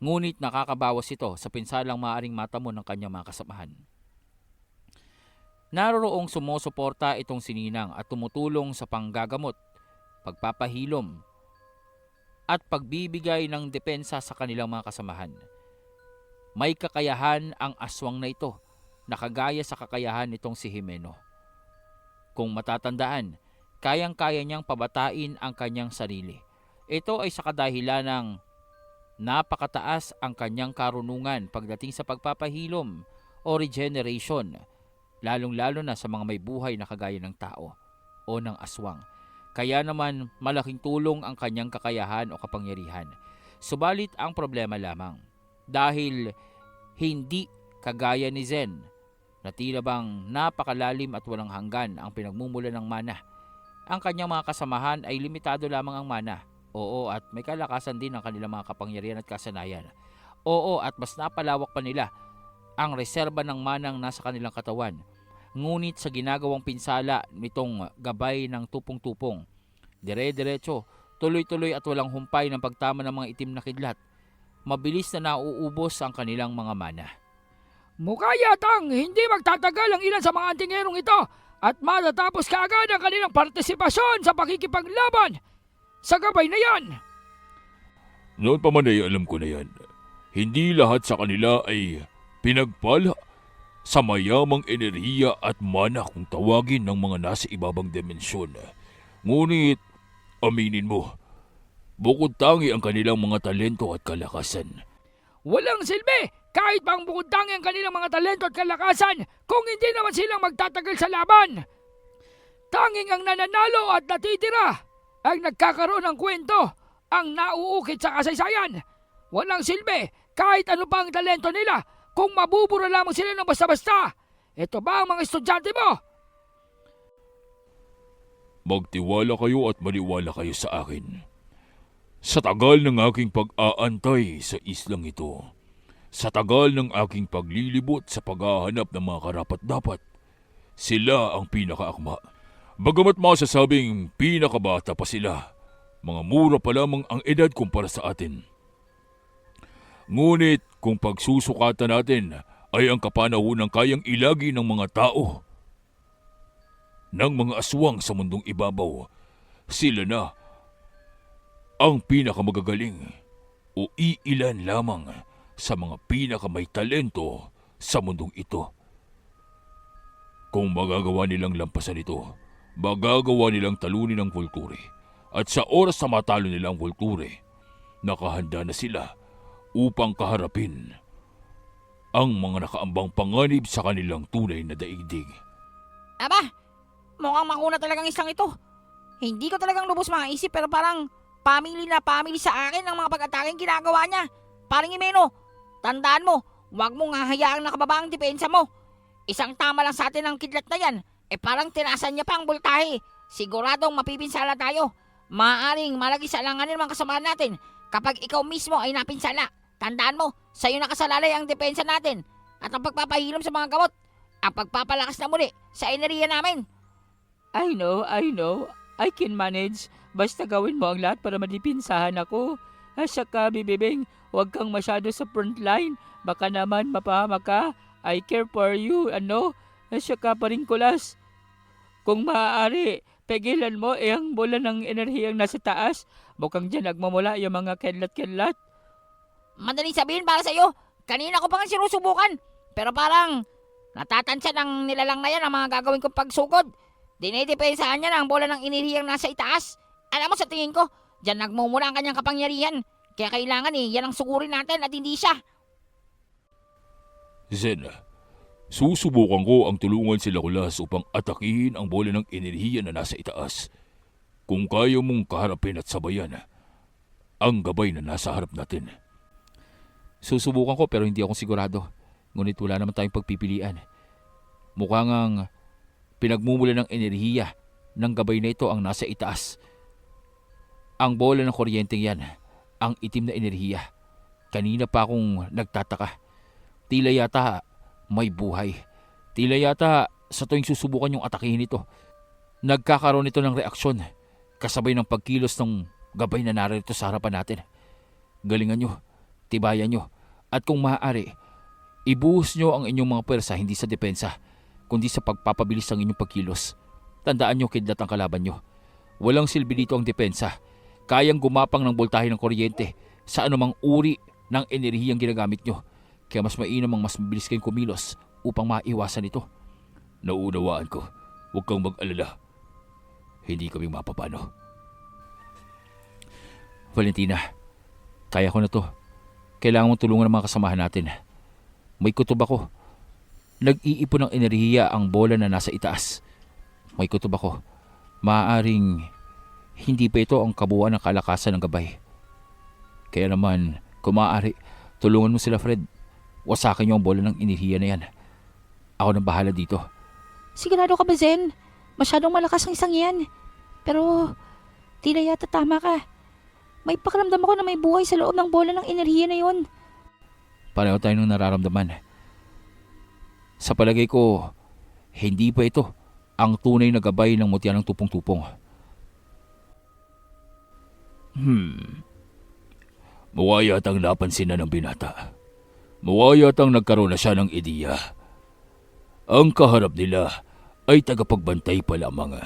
Ngunit nakakabawas ito sa pinsalang maaaring matamo ng kanyang mga kasamahan. Naroroong sumusuporta itong si Ninang at tumutulong sa panggagamot, pagpapahilom, at pagbibigay ng depensa sa kanilang mga kasamahan. May kakayahan ang aswang na ito na kagaya sa kakayahan nitong si Jimeno. Kung matatandaan, kayang-kaya niyang pabatain ang kanyang sarili. Ito ay sa kadahilan ng napakataas ang kanyang karunungan pagdating sa pagpapahilom o regeneration, lalong-lalo na sa mga may buhay na kagaya ng tao o ng aswang. Kaya naman malaking tulong ang kanyang kakayahan o kapangyarihan. Subalit ang problema lamang, dahil hindi kagaya ni Zen, na tila bang napakalalim at walang hanggan ang pinagmumula ng mana. Ang kanyang mga kasamahan ay limitado lamang ang mana. Oo, at may kalakasan din ang kanilang mga kapangyarihan at kasanayan. Oo, at mas napalawak pa nila ang reserba ng manang nasa kanilang katawan. Ngunit sa ginagawang pinsala nitong gabay ng tupong-tupong, dire-diretso, tuloy-tuloy at walang humpay ng pagtama ng mga itim na kidlat, mabilis na nauubos ang kanilang mga mana. Mukha yatang hindi magtatagal ang ilan sa mga antingerong ito at matatapos kaagad ang kanilang partisipasyon sa pakikipaglaban sa gabay na yan. Noon pa man ay alam ko na yan. Hindi lahat sa kanila ay pinagpala sa mayamang enerhiya at mana kung tawagin ng mga nasa ibabang dimensyon. Ngunit, aminin mo, bukod tangi ang kanilang mga talento at kalakasan. Walang silbi kahit pang bukod tangi ang kanilang mga talento at kalakasan kung hindi naman silang magtatagal sa laban. Tanging ang nananalo at natitira ay nagkakaroon ng kwento, ang nauukit sa kasaysayan. Walang silbi kahit ano pa ang talento nila kung mabubura lamang sila ng basta-basta. Ito ba ang mga estudyante mo? Magtiwala kayo at maniwala kayo sa akin. Sa tagal ng aking pag-aantay sa islang ito, sa tagal ng aking paglilibot sa paghahanap ng mga karapat-dapat, sila ang pinakaakma. Bagamat masasabing pinakabata pa sila, mga mura pa lamang ang edad kumpara sa atin. Ngunit kung pagsusukatan natin ay ang kapanahonang kayang ilagi ng mga tao, ng mga aswang sa mundong ibabaw, sila na ang pinakamagagaling o iilan lamang sa mga pinakamay talento sa mundong ito. Kung magagawa nilang lampasan ito, magagawa nilang talunin ang Volturi. At sa oras na matalo nila ang Volturi, nakahanda na sila upang kaharapin ang mga nakaambang panganib sa kanilang tunay na daigdig. Aba, mukhang makuna talagang isang ito. Hindi ko talagang lubos maisip pero parang family na family sa akin ang mga pag-ataking ginagawa niya. Parang Jimeno, tandaan mo, huwag mong hahayaang nakababa ang depensa mo. Isang tama lang sa atin ang kidlat na yan. Parang tinasan niya pa ang bultahe. Siguradong mapipinsala tayo. Maaring malagi sa alanganin mga kasamahan natin kapag ikaw mismo ay napinsala. Tandaan mo, sa'yo nakasalalay ang depensa natin at ang pagpapahilom sa mga gamot, ang pagpapalakas na muli sa enerhiya namin. I know, I can manage. Basta gawin mo ang lahat para madipinsahan ako. At saka, bibibing, huwag kang masyado sa front line. Baka naman mapahama ka. I care for you, ano? At saka pa rin kulas. Kung maaari, pigilan mo ang bola ng enerhiyang nasa taas. Mukhang dyan nagmamula yung mga kidlat-kidlat. Madaling sabihin para sa'yo, kanina ko pa nga sinusubukan. Pero parang natatansya ng nilalang na yan ang mga gagawin kong pagsugod. Dinidepensahan niya na ang bola ng enerhiyang nasa itaas. Alam mo sa tingin ko, dyan nagmumula ang kanyang kapangyarihan. Kaya kailangan yan ang sugurin natin at hindi siya. Zen, susubukan ko ang tulungan sila Kulas upang atakihin ang bola ng enerhiya na nasa itaas. Kung kaya mong kaharapin at sabayan ang gabay na nasa harap natin. Susubukan ko pero hindi ako sigurado. Ngunit wala naman tayong pagpipilian. Mukhang ang pinagmumula ng enerhiya ng gabay na ito ang nasa itaas. Ang bola ng kuryenteng yan, ang itim na enerhiya. Kanina pa akong nagtataka. Tila yata may buhay. Tila yata sa tuwing susubukan yung atakihin ito, nagkakaroon ito ng reaksyon kasabay ng pagkilos ng gabay na narito sa harapan natin. Galingan nyo, tibayan nyo, at kung maaari, ibuhos nyo ang inyong mga pwersa hindi sa depensa, kundi sa pagpapabilis ng inyong pagkilos. Tandaan nyo, kidlat ang kalaban nyo. Walang silbi dito ang depensa. Kayang gumapang ng boltahe ng kuryente sa anumang uri ng enerhiyang ginagamit nyo. Kaya mas mainam ang mas mabilis kayong kumilos upang maiwasan ito. Naunawaan ko. Huwag kang mag-alala. Hindi kami mapapano. Valentina, kaya ko na to. Kailangan mong tulungan ng mga kasamahan natin. May kutob ako. Nag-iipon ng enerhiya ang bola na nasa itaas. May kutob ako. Maaaring hindi pa ito ang kabuuan ng kalakasan ng gabay. Kaya naman, kung maaari, tulungan mo sila, Fred. Wasakin niyo ang bola ng enerhiya na yan. Ako nang bahala dito. Sigurado ka ba, Zen? Masyadong malakas ang isang yan. Pero, tila yata tama ka. May pakiramdam ako na may buhay sa loob ng bola ng enerhiya na yon. Pareho tayo nung nararamdaman. Sa palagay ko, hindi pa ito ang tunay na gabay ng mutya ng tupong-tupong. Mukha yatang napansin na ng binata. Mukha yatang nagkaroon na siya ng ideya. Ang kaharap nila ay tagapagbantay pa lamang.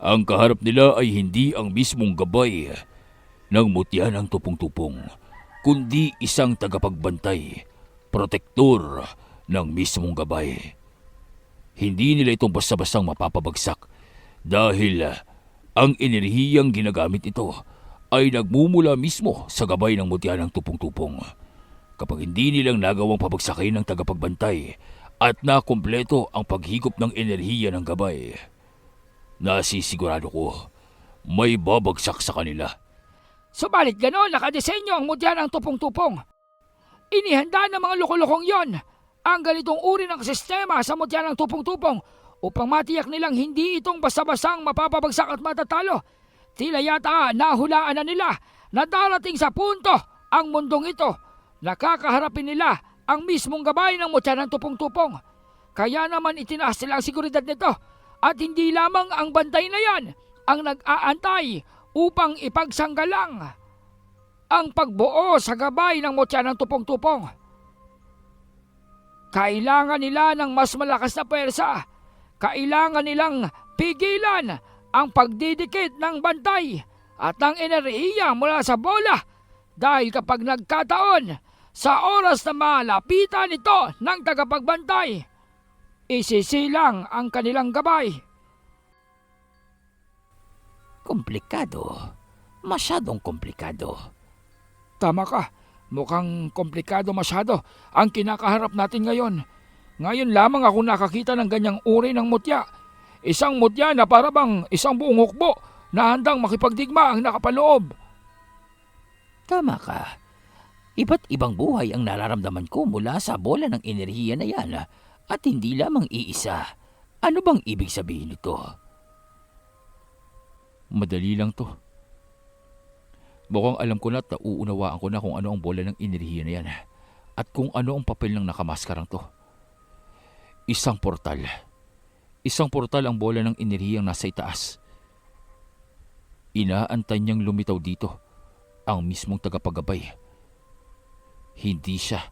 Ang kaharap nila ay hindi ang mismong gabay ng mutya ng tupong-tupong, kundi isang tagapagbantay, protektor ng mismong gabay. Hindi nila itong basta-bastang mapapabagsak dahil ang enerhiyang ginagamit ito ay nagmumula mismo sa gabay ng mutya ng tupong-tupong. Kapag hindi nilang nagawang pabagsakin ng tagapagbantay at nakumpleto ang paghigop ng enerhiya ng gabay, nasisigurado ko may babagsak sa kanila. Subalit gano'n nakadesenyo ang mutya ng tupong-tupong. Inihanda ng mga loko-lokong yon ang ganitong uri ng sistema sa mutya ng tupong-tupong upang matiyak nilang hindi itong basta-bastang mapapabagsak at matatalo. Tila yata nahulaan na nila na darating sa punto ang mundong ito. Nakakaharapin nila ang mismong gabay ng mutya ng tupong-tupong. Kaya naman itinaas nila ang seguridad nito at hindi lamang ang bantay na yan ang nag-aantay upang ipagsanggalang ang pagbuo sa gabay ng mutya ng tupong-tupong. Kailangan nila ng mas malakas na pwersa. Kailangan nilang pigilan ang pagdidikit ng bantay at ng enerhiya mula sa bola dahil kapag nagkataon sa oras na malapitan ito ng tagapagbantay, isisilang ang kanilang gabay. Komplikado. Masyadong komplikado. Tama ka, mukhang komplikado masyado ang kinakaharap natin ngayon. Ngayon lamang ako nakakita ng ganyang uri ng mutya. Isang mutya na parabang isang buong hukbo na handang makipagdigma ang nakapaloob. Tama ka. Iba't ibang buhay ang nararamdaman ko mula sa bola ng enerhiya na yan at hindi lamang iisa. Ano bang ibig sabihin nito? Madali lang to. Mukhang alam ko na at nauunawaan ko na kung ano ang bola ng enerhiya na yan at kung ano ang papel ng nakamaskarang to. Isang portal. Isang portal ang bola ng enerhiyang nasa itaas. Inaantay niyang lumitaw dito ang mismong tagapaggabay. Hindi siya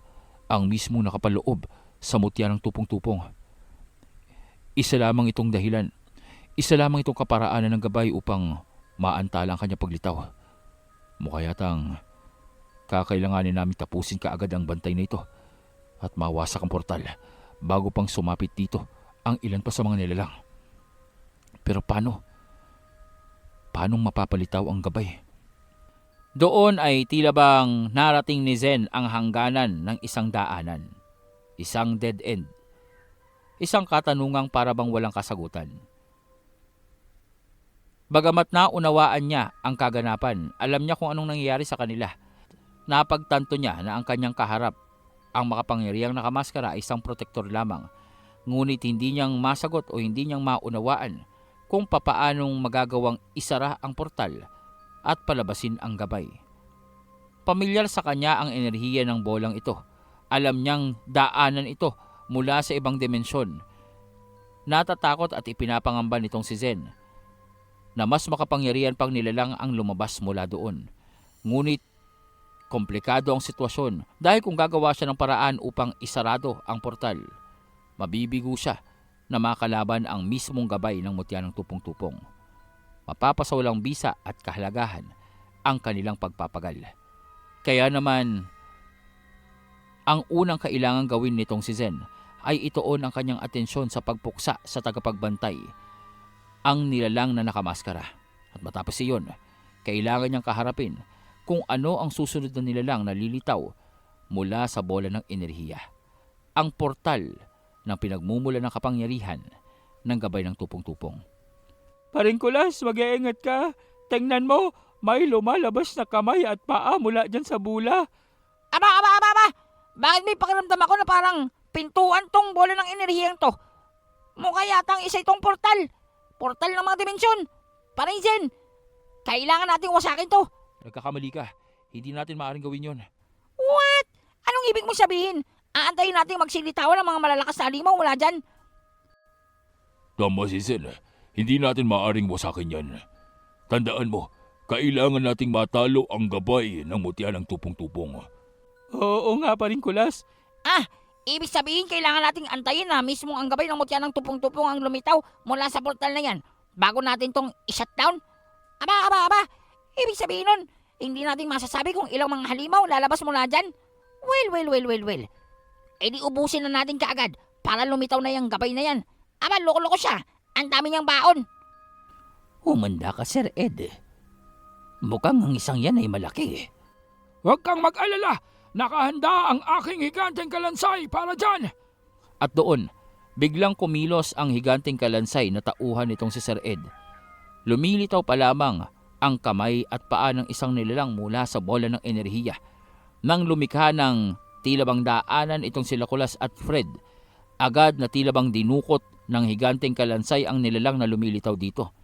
ang mismong nakapaloob sa mutya ng tupong-tupong. Isa lamang itong dahilan. Isa lamang itong kaparaanan ng gabay upang maantala ang kanyang paglitaw. Mukha yatang kakailanganin namin tapusin kaagad ang bantay na ito at mawasak ang portal bago pang sumapit dito ang ilan pa sa mga nilalang. Pero paano? Paanong mapapalitaw ang gabay? Doon ay tila bang narating ni Zen ang hangganan ng isang daanan. Isang dead end. Isang katanungang para bang walang kasagutan. Bagamat naunawaan niya ang kaganapan, alam niya kung anong nangyayari sa kanila. Napagtanto niya na ang kanyang kaharap, ang makapangyarihang nakamaskara ay isang protektor lamang. Ngunit hindi niyang masagot o hindi niyang maunawaan kung papaanong magagawang isara ang portal at palabasin ang gabay. Pamilyar sa kanya ang enerhiya ng bolang ito. Alam niyang daanan ito mula sa ibang dimensyon. Natatakot at ipinapangamba nitong si Zen na mas makapangyarihan pang nilalang ang lumabas mula doon. Ngunit komplikado ang sitwasyon dahil kung gagawa siya ng paraan upang isarado ang portal, mabibigo siya na makalaban ang mismong gabay ng mutya ng tupong-tupong. Mapapasawalang bisa at kahalagahan ang kanilang pagpapagal. Kaya naman, ang unang kailangan gawin nitong si Zen ay ituon ang kanyang atensyon sa pagpuksa sa tagapagbantay, ang nilalang na nakamaskara. At matapos iyon, kailangan niyang kaharapin kung ano ang susunod na nilalang na lilitaw mula sa bola ng enerhiya. Ang portal ng pinagmumula ng kapangyarihan ng gabay ng tupong-tupong. Paring Kulas, mag-iingat ka. Tingnan mo, may lumalabas na kamay at paa mula dyan sa bula. Aba! Bakit may pakiramdam ako na parang pintuan tong bola ng enerhiyang to? Mukha yatang isa itong portal. Portal ng mga dimensyon. Paring Zen, kailangan nating wasakin to. Nagkakamali ka. Hindi natin maaaring gawin yon. What? Anong ibig mong sabihin? Aantayin natin magsilitawan ng mga malalakas na halimaw mula dyan? Tama si Zen. Hindi natin maaaring wasakin yan. Tandaan mo, kailangan nating matalo ang gabay ng mutya ng tupong-tupong. Oo nga, Paring Kulas. Ibig sabihin kailangan nating antayin na mismo ang gabay ng mutya ng tupong-tupong ang lumitaw mula sa portal na yan bago natin tong i-shutdown? Aba! Ibig sabihin nun, hindi natin masasabi kung ilang mga halimaw lalabas mula dyan? Well. E di ubusin na natin kaagad para lumitaw na yung gabay na yan. Aba, loko-loko siya. Ang dami niyang baon. Humanda ka, Sir Ed. Mukhang ang isang yan ay malaki. Huwag kang mag-alala. Nakahanda ang aking higanteng kalansay para dyan. At doon, biglang kumilos ang higanting kalansay na tauhan nitong si Sir Ed. Lumilitaw pa lamang ang kamay at paa ng isang nilalang mula sa bola ng enerhiya. Nang lumikha ng tila bang daanan itong sila Kulas at Fred, agad na tila bang dinukot ng higanting kalansay ang nilalang na lumilitaw dito.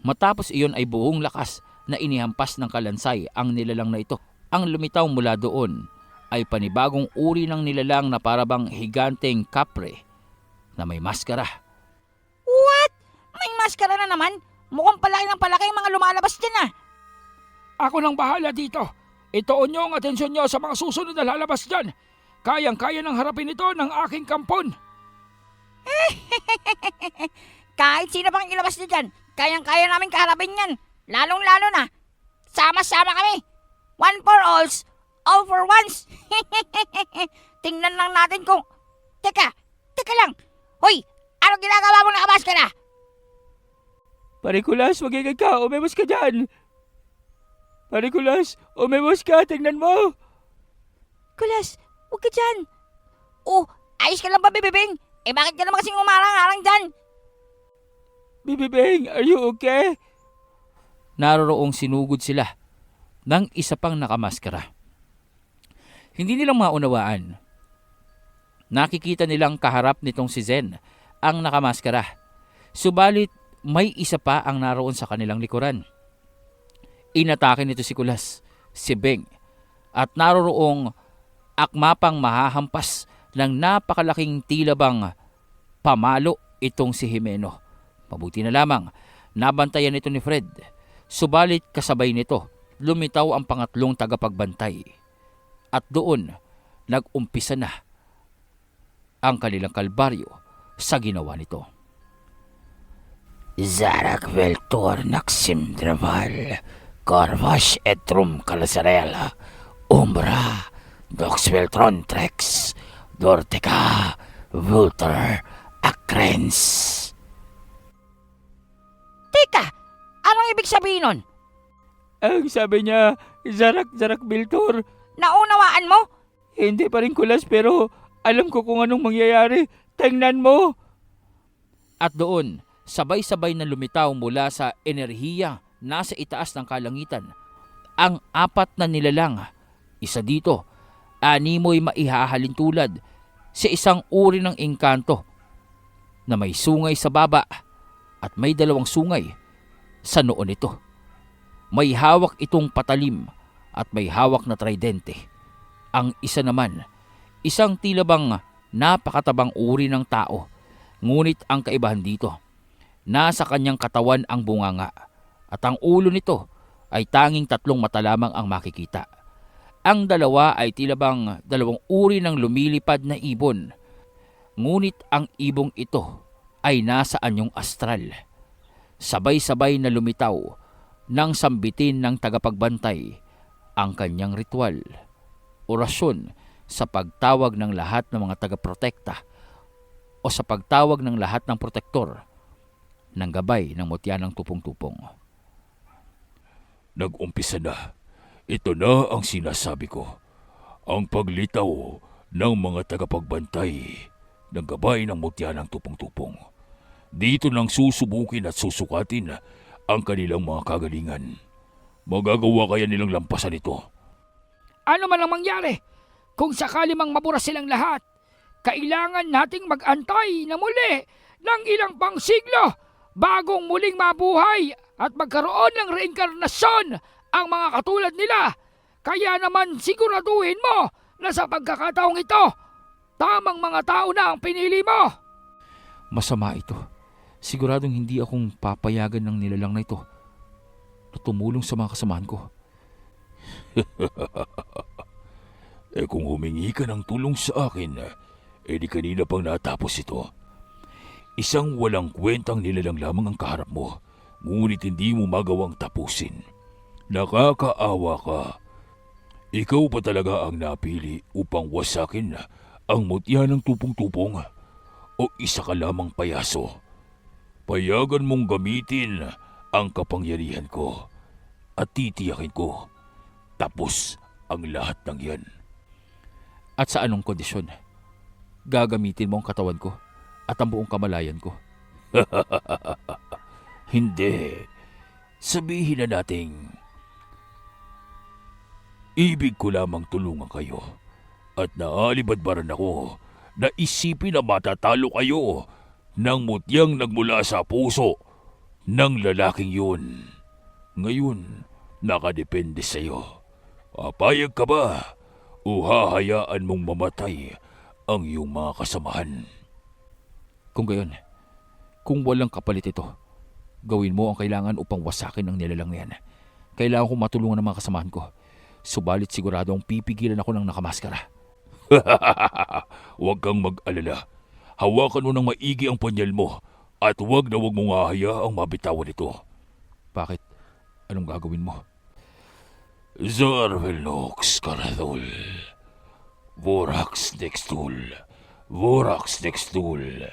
Matapos iyon ay buong lakas na inihampas ng kalansay ang nilalang na ito. Ang lumitaw mula doon ay panibagong uri ng nilalang na parabang higanteng kapre na may maskara. What? May maskara na naman? Mukhang palaki ng palaki yung mga lumalabas dyan Ako nang bahala dito. Ituon niyo ang atensyon niyo sa mga susunod na lalabas dyan. Kayang-kaya ng harapin ito ng aking kampon. Kahit sino pang ilabas niyo dyan, kayang-kaya namin kaharapin yan. Lalong-lalo na, sama-sama kami. One for alls, all for once. Tingnan lang natin kung... Teka lang. Hoy, ano ginagawa mo nakamaskara? Paring Kulas, mag-iingat ka. Umemos ka dyan. Paring Kulas, umemos ka. Tingnan mo. Kulas, huwag ka dyan. Oh, ayos ka lang ba, Bibibing? Bakit ka naman kasing umarang-arang dyan? Bibibing, are you okay? Naroroong sinugod sila ng isa pang nakamaskara. Hindi nilang maunawaan. Nakikita nilang kaharap nitong si Zen ang nakamaskara. Subalit may isa pa ang naroon sa kanilang likuran. Inatake nito si Kulas, si Beng, at naroroong akmapang mahahampas ng napakalaking tila bang pamalo itong si Jimeno. Mabuti na lamang, nabantayan ito ni Fred. Subalit kasabay nito, lumitaw ang pangatlong tagapagbantay. At doon, nag-umpisa na ang kanilang kalbaryo sa ginawa nito. Zarak veltor naksim draval, Corvash etrum calasarela, Umbra, Dox veltron trex, Dorteca, Vulter, Acrens. Teka, anong ibig sabihin nun? Ang sabi niya, Zarak Biltor. Naunawaan mo? Hindi Paring Kulas pero alam ko kung anong mangyayari. Tingnan mo. At doon, sabay-sabay na lumitaw mula sa enerhiya nasa itaas ng kalangitan ang apat na nilalang. Isa dito, animoy maihahalin tulad sa isang uri ng engkanto na may sungay sa baba at may dalawang sungay sa noo nito. May hawak itong patalim at may hawak na tridente. Ang isa naman, isang tila bang napakatabang uri ng tao. Ngunit ang kaibahan dito, nasa kanyang katawan ang bunganga at ang ulo nito ay tanging 3 mata lamang ang makikita. Ang dalawa ay tila bang 2 uri ng lumilipad na ibon. Ngunit ang ibong ito ay nasa anyong astral. Sabay-sabay na lumitaw nang sambitin ng tagapagbantay ang kanyang ritual, orasyon sa pagtawag ng lahat ng mga tagaprotekta o sa pagtawag ng lahat ng protektor ng gabay ng mutya ng tupong-tupong. Nag-umpisa na. Ito na ang sinasabi ko. Ang paglitaw ng mga tagapagbantay ng gabay ng mutya ng tupong-tupong. Dito nang susubukin at susukatin ang kanilang mga kagalingan. Magagawa kaya nilang lampasan ito? Ano man ang mangyari, kung sakali mang mabura silang lahat, kailangan nating mag-antay na muli ng ilang pang siglo bagong muling mabuhay at magkaroon ng reinkarnasyon ang mga katulad nila. Kaya naman siguraduhin mo na sa pagkakataong ito, tamang mga tao na ang pinili mo. Masama ito. Siguradong hindi akong papayagan ng nilalang na ito na tumulong sa mga kasamahan ko. Kung humingi ka ng tulong sa akin, di kanina pang natapos ito. Isang walang kwentang nilalang lamang ang kaharap mo, ngunit hindi mo magawang tapusin. Nakakaawa ka. Ikaw pa talaga ang napili upang wasakin ang mutya ng tupong-tupong o isa ka lamang payaso? Payagan mong gamitin ang kapangyarihan ko at titiyakin ko tapos ang lahat ng yan. At sa anong kondisyon? Gagamitin mo ang katawan ko at ang buong kamalayan ko? Hindi. Sabihin na nating ibig ko lamang tulungan kayo at naalibadbaran ako na isipin na matatalo kayo ng mutyang nagmula sa puso ng lalaking yun. Ngayon, nakadepende sa iyo. Papayag ka ba o hahayaan mong mamatay ang iyong mga kasamahan? Kung gayon, kung walang kapalit ito, gawin mo ang kailangan upang wasakin ang nilalang na yan. Kailangan kong matulungan ng mga kasamahan ko. Subalit siguradong pipigilan ako ng nakamaskara. Huwag kang mag-alala. Hawakan mo ng maigi ang panyal mo at huwag na huwag mong hahayaang mabitawan ito. Bakit? Anong gagawin mo? Zarvelnox Karathul. Vorax Dextul. Vorax Dextul.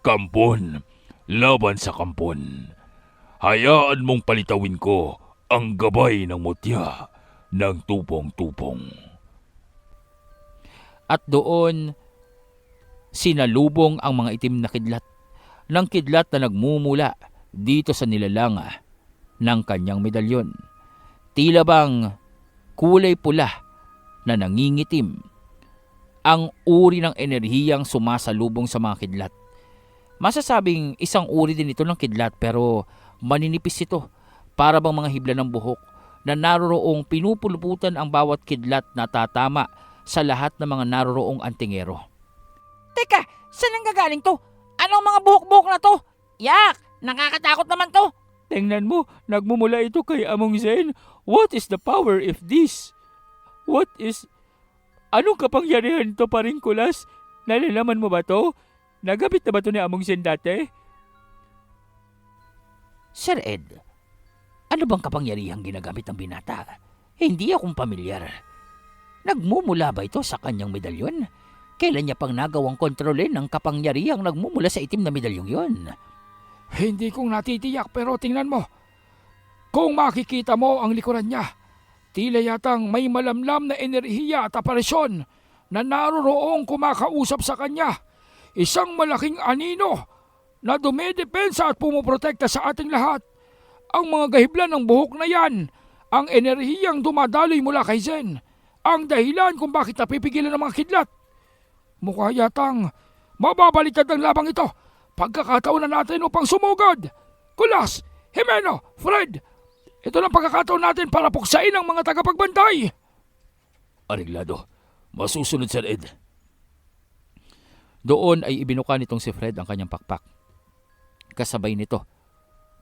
Kampon, laban sa kampon. Hayaan mong palitawin ko ang gabay ng mutya ng tupong-tupong. At doon, sinalubong ang mga itim na kidlat ng kidlat na nagmumula dito sa nilalanga ng kanyang medalyon. Tila bang kulay pula na nangingitim ang uri ng enerhiyang sumasalubong sa mga kidlat. Masasabing isang uri din ito ng kidlat pero maninipis ito para bang mga hibla ng buhok na naroroong pinupuluputan ang bawat kidlat na tatama sa lahat ng mga naroroong antingero. Teka, saan ang gagaling to? Anong mga buhok-buhok na to? Yak! Nakakatakot naman to! Tingnan mo, nagmumula ito kay Among Zen. What is the power of this? What is... Anong kapangyarihan to, paring kulas? Nalalaman mo ba to? Nagamit na ba to ni Among Zen dati? Sir Ed, ano bang kapangyarihang ginagamit ng binata? Hindi akong pamilyar. Nagmumula ba ito sa kanyang medalyon? Kailan niya pang nagawang kontrolin ang kapangyarihang nagmumula sa itim na medalyong yon? Hindi kong natitiyak pero tingnan mo. Kung makikita mo ang likuran niya, tila yatang may malamlam na enerhiya at aparisyon na naroroong kumakausap sa kanya. Isang malaking anino na dumedepensa at pumuprotekta sa ating lahat. Ang mga gahiblan ng buhok na yan, ang enerhiyang dumadaloy mula kay Zen, ang dahilan kung bakit napipigilan ng mga kidlat. Mukha yatang mababaliktad ang labang ito. Pagkakataon na natin upang sumugod. Kulas, Jimeno, Fred, ito lang pagkakataon natin para puksain ang mga tagapagbantay. Areglado, Masusunod, Sir Ed. Doon ay ibinuka nitong si Fred ang kanyang pakpak. Kasabay nito,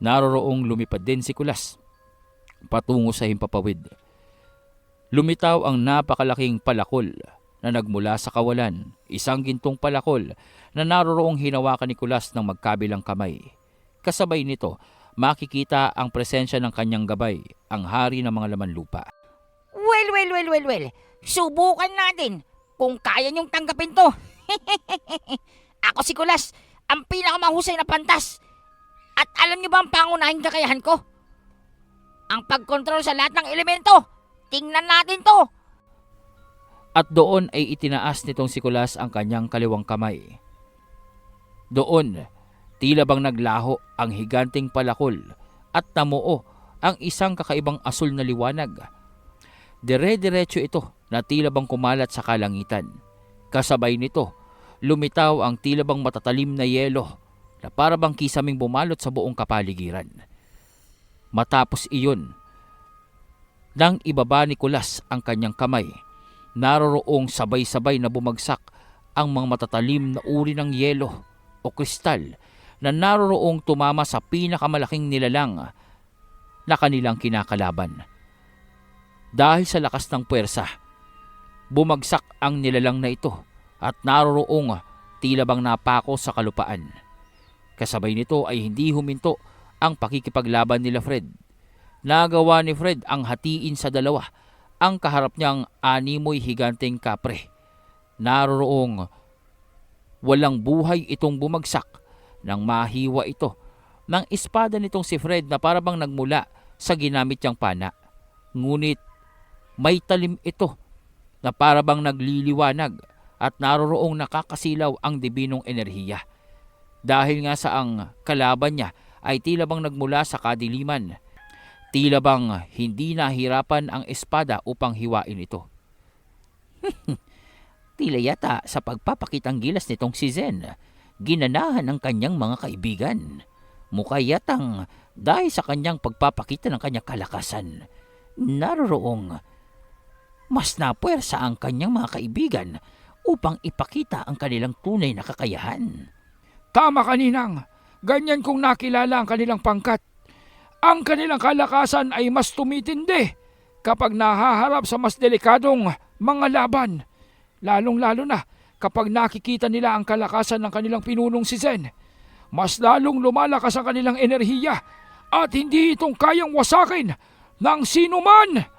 naroroong lumipad din si Kulas patungo sa himpapawid. Lumitaw ang napakalaking palakol na nagmula sa kawalan, isang gintong palakol na naroroong hinawakan ni Kulas ng magkabilang kamay. Kasabay nito, makikita ang presensya ng kanyang gabay, ang hari ng mga laman lupa. Well. Subukan natin kung kaya niyong tanggapin to. Ako si Kulas, ang pinakamahusay na pantas. At alam niyo ba ang pangunahing kakayahan ko? Ang pagkontrol sa lahat ng elemento. Tingnan natin to. At doon ay itinaas nitong si Kulas ang kanyang kaliwang kamay. Doon, tila bang naglaho ang higanting palakol at namuo ang isang kakaibang asul na liwanag. Dire-diretso ito na tila bang kumalat sa kalangitan. Kasabay nito, lumitaw ang tila bang matatalim na yelo na para bang kisaming bumalot sa buong kapaligiran. Matapos iyon, nang ibaba ni Kulas ang kanyang kamay, naroroong sabay-sabay na bumagsak ang mga matatalim na uri ng yelo o kristal na naroroong tumama sa pinakamalaking nilalang na kanilang kinakalaban. Dahil sa lakas ng puwersa, bumagsak ang nilalang na ito at naroroong tila bang napako sa kalupaan. Kasabay nito ay hindi huminto ang pakikipaglaban nila Fred. Nagawa ni Fred ang hatiin sa dalawa ang kaharap niyang animoy higanteng kapre. Naroroong walang buhay itong bumagsak nang mahiwa ito ng espada nitong si Fred na parabang nagmula sa ginamit niyang pana. Ngunit may talim ito na parabang nagliliwanag at naroroong nakakasilaw ang dibinong enerhiya. Dahil nga sa ang kalaban niya ay tila bang nagmula sa kadiliman. Tila bang hindi nahirapan ang espada upang hiwain ito. Tila yata sa pagpapakitang gilas nitong si Zen, ginanahan ng kanyang mga kaibigan. Mukha yatang dahil sa kanyang pagpapakita ng kanyang kalakasan, naroroong mas napuwersa ang kanyang mga kaibigan upang ipakita ang kanilang tunay na kakayahan. Tama ka, Ninang. Ganyan kung nakilala ang kanilang pangkat. Ang kanilang kalakasan ay mas tumitindi kapag nahaharap sa mas delikadong mga laban. Lalong-lalo na kapag nakikita nila ang kalakasan ng kanilang pinunong si Zen. Mas lalong lumalakas ang kanilang enerhiya at hindi itong kayang wasakin ng sinuman.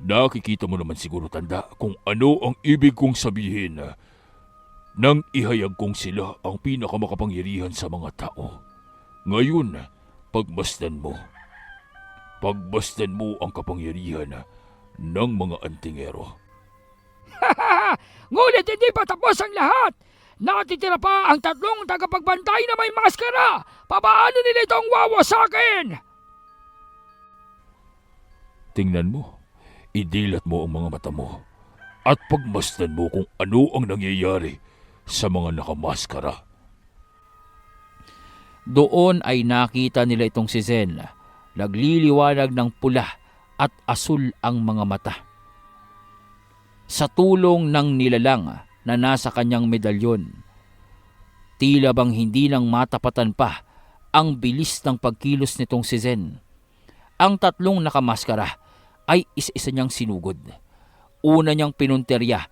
Nakikita mo naman siguro, Tanda, kung ano ang ibig kong sabihin nang ihayag kong sila ang pinakamakapangyarihan sa mga tao. Ngayon, pagmasdan mo ang kapangyarihan ng mga antingero. Ngunit hindi pa tapos ang lahat. Natitira pa ang 3 tagapagbantay na may maskara. Papaano nila itong wawasakin? Tingnan mo, idilat mo ang mga mata mo at pagmasdan mo kung ano ang nangyayari sa mga nakamaskara. Doon ay nakita nila itong si Zen. Nagliliwanag ng pula at asul ang mga mata. Sa tulong ng nilalang na nasa kanyang medalyon, tila bang hindi nang matapatan pa ang bilis ng pagkilos nitong si Zen. Ang 3 nakamaskara ay isa-isa niyang sinugod. Una niyang pinunterya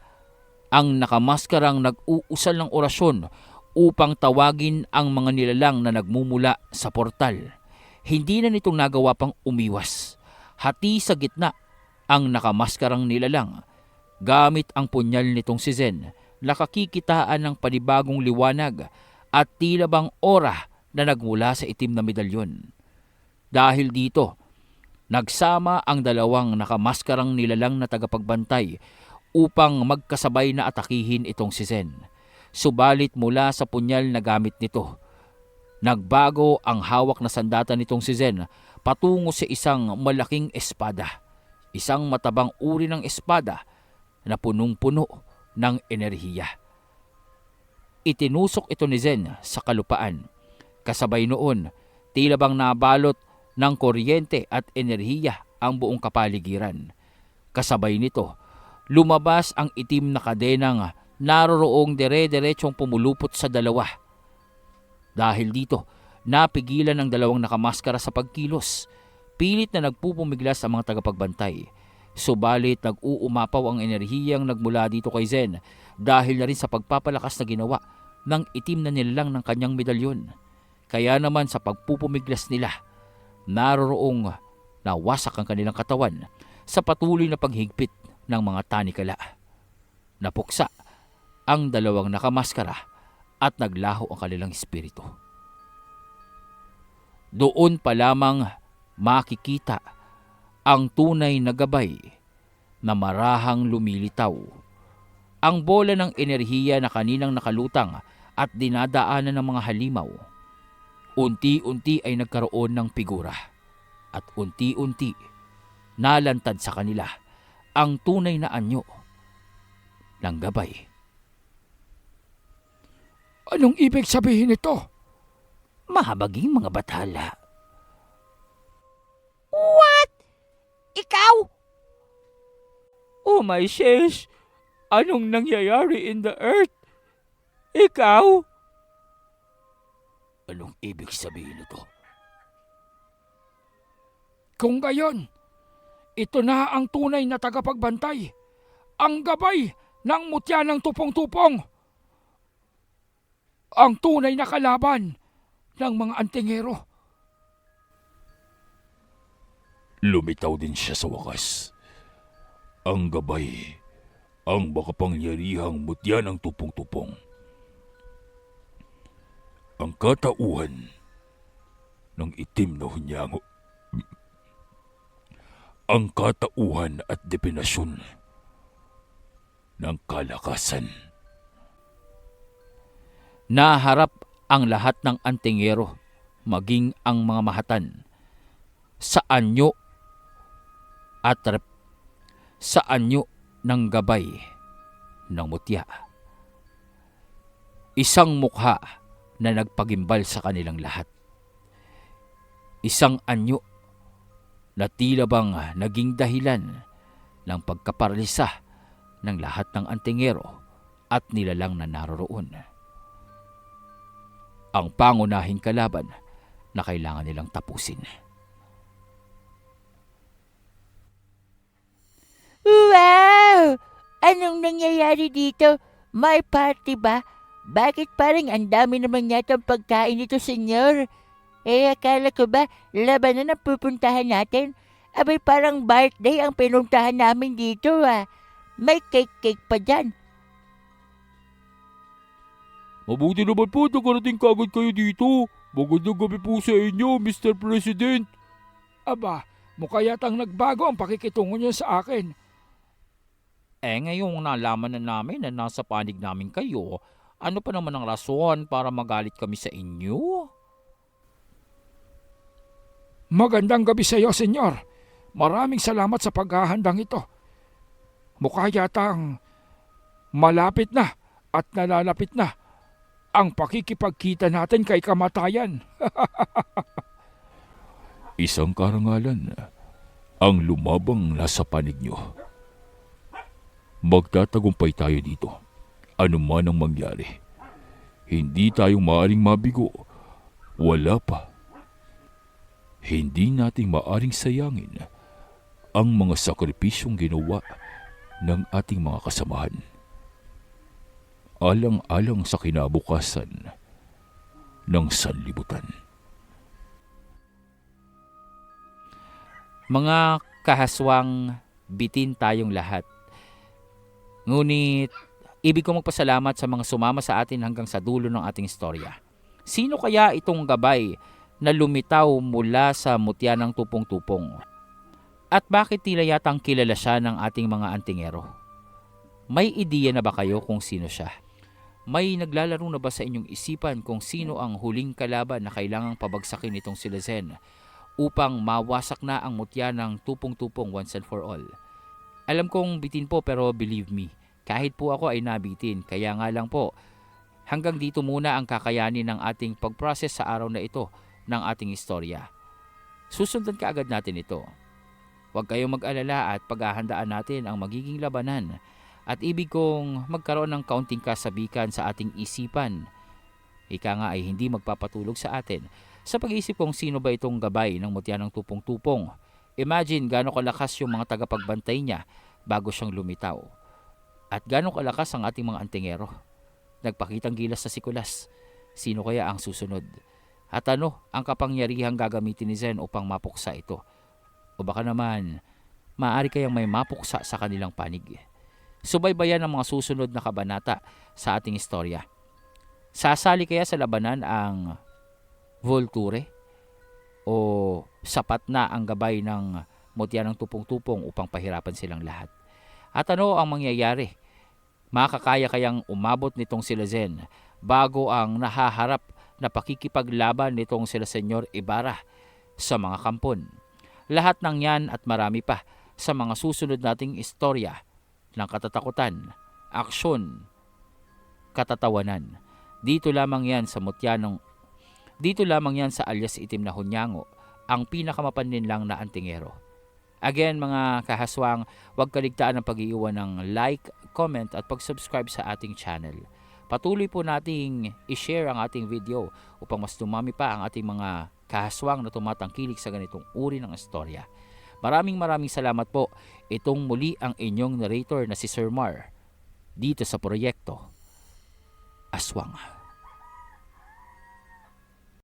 ang nakamaskarang nag-uusal ng orasyon upang tawagin ang mga nilalang na nagmumula sa portal. Hindi na nitong nagawa pang umiwas. Hati sa gitna ang nakamaskarang nilalang. Gamit ang punyal nitong si Zen, nakakikitaan ng panibagong liwanag at tila bang aura na nagmula sa itim na medalyon. Dahil dito, nagsama ang 2 nakamaskarang nilalang na tagapagbantay upang magkasabay na atakihin itong si Zen. Subalit mula sa punyal na gamit nito, nagbago ang hawak na sandata nitong si Zen patungo sa isang malaking espada. Isang matabang uri ng espada na punong-puno ng enerhiya. Itinusok ito ni Zen sa kalupaan. Kasabay noon, tila bang nabalot ng kuryente at enerhiya ang buong kapaligiran. Kasabay nito, lumabas ang itim na kadenang naroroong dire-diretsong pumulupot sa dalawa. Dahil dito, napigilan ng dalawang nakamaskara sa pagkilos. Pilit na nagpupumiglas ang mga tagapagbantay. Subalit nag-uumapaw ang enerhiyang nagmula dito kay Zen dahil na rin sa pagpapalakas na ginawa ng itim na nilalang ng kanyang medalyon. Kaya naman sa pagpupumiglas nila, naroroong nawasak ang kanilang katawan sa patuloy na paghigpit ng mga tanikala. Napuksa ang dalawang nakamaskara at naglaho ang kanilang espiritu. Doon pa lamang makikita ang tunay na gabay na marahang lumilitaw. Ang bola ng enerhiya na kaninang nakalutang at dinadaanan ng mga halimaw. Unti-unti ay nagkaroon ng figura at unti-unti nalantad sa kanila ang tunay na anyo ng gabay. Anong ibig sabihin nito? Mahabaging mga bathala. Ikaw? Oh my sheesh! Anong nangyayari in the earth? Ikaw? Anong ibig sabihin nito? Kung gayon, ito na ang tunay na tagapagbantay. Ang gabay ng mutya ng tupong-tupong. Ang tunay na kalaban ng mga antingero. Lumitaw din siya sa wakas. Ang gabay, ang makapangyarihang mutya ng tupong-tupong. Ang katauhan ng itim na hunyango. Ang katauhan at definasyon ng kalakasan. Naharap ang lahat ng antingero, maging ang mga mahatan, sa anyo at sa anyo ng gabay ng mutya. Isang mukha na nagpagimbal sa kanilang lahat. Isang anyo na tila bang naging dahilan ng pagkaparalisa ng lahat ng antingero at nilalang na naroroon. Ang pangunahing kalaban na kailangan nilang tapusin. Wow! Anong nangyayari dito? May party ba? Bakit parang ang dami naman yata ang pagkain dito, senyor? Akala ko ba labanan ang pupuntahan natin? Abay parang birthday ang pinuntahan namin dito May cake pa dyan. Mabuti naman po nakarating kagad kayo dito. Magandang gabi po sa inyo, Mr. President. Aba, mukha yatang nagbago ang pakikitungo niyo sa akin. Ngayong nalaman na namin na nasa panig namin kayo, ano pa naman ang rason para magalit kami sa inyo? Magandang gabi sa iyo, senyor. Maraming salamat sa paghahandang ito. Mukha yatang malapit na at nalalapit na ang pakikipagkita natin kay kamatayan. Isang karangalan ang lumabang nasa panig nyo. Magtatagumpay tayo dito. Ano man ang mangyari. Hindi tayo maaring mabigo. Wala pa. Hindi natin maaring sayangin ang mga sakripisyong ginawa ng ating mga kasamahan. Alang-alang sa kinabukasan ng sanlibutan. Mga kahaswang bitin tayong lahat. Ngunit, ibig ko magpasalamat sa mga sumama sa atin hanggang sa dulo ng ating istorya. Sino kaya itong gabay na lumitaw mula sa mutya ng tupong-tupong? At bakit tila yatang kilala siya ng ating mga antingero? May ideya na ba kayo kung sino siya? May naglalaro na ba sa inyong isipan kung sino ang huling kalaban na kailangang pabagsakin itong si Zen upang mawasak na ang mutya ng tupong-tupong once and for all? Alam kong bitin po pero believe me, kahit po ako ay nabitin. Kaya nga lang po, hanggang dito muna ang kakayanin ng ating pag-process sa araw na ito ng ating istorya. Susundan kaagad natin ito. Huwag kayong mag-alala at paghahandaan natin ang magiging labanan at ibig kong magkaroon ng kaunting kasabikan sa ating isipan. Ika nga ay hindi magpapatulog sa atin sa pag-iisip kung sino ba itong gabay ng mutya ng tupong-tupong. Imagine gano'ng kalakas yung mga tagapagbantay niya bago siyang lumitaw. At gano'ng kalakas ang ating mga antingero. Nagpakitang gilas sa sikulas. Sino kaya ang susunod? At ano ang kapangyarihang gagamitin ni Zen upang mapuksa ito? O baka naman, maaari kayang may mapuksa sa kanilang panig. Subaybayan ang mga susunod na kabanata sa ating istorya. Sasali kaya sa labanan ang Volture? O sapat na ang gabay ng mutya ng tupong-tupong upang pahirapan silang lahat? At ano ang mangyayari? Makakaya kayang umabot nitong sila Zen bago ang nahaharap na pakikipaglaban nitong sila Senyor Ibarra sa mga kampon? Lahat ng yan at marami pa sa mga susunod nating istorya ng katatakutan, aksyon, katatawanan. Dito lamang yan sa dito lamang yan sa alias Itim na Hunyango, ang pinakamapanlinlang na antingero. Again mga kahaswang, huwag kaligtaan ng pag-iiwan ng like, comment at pag-subscribe sa ating channel. Patuloy po nating i-share ang ating video upang mas dumami pa ang ating mga kahaswang na tumatangkilik sa ganitong uri ng istorya. Maraming salamat po. Itong muli ang inyong narrator na si Sir Mar dito sa proyekto Aswang.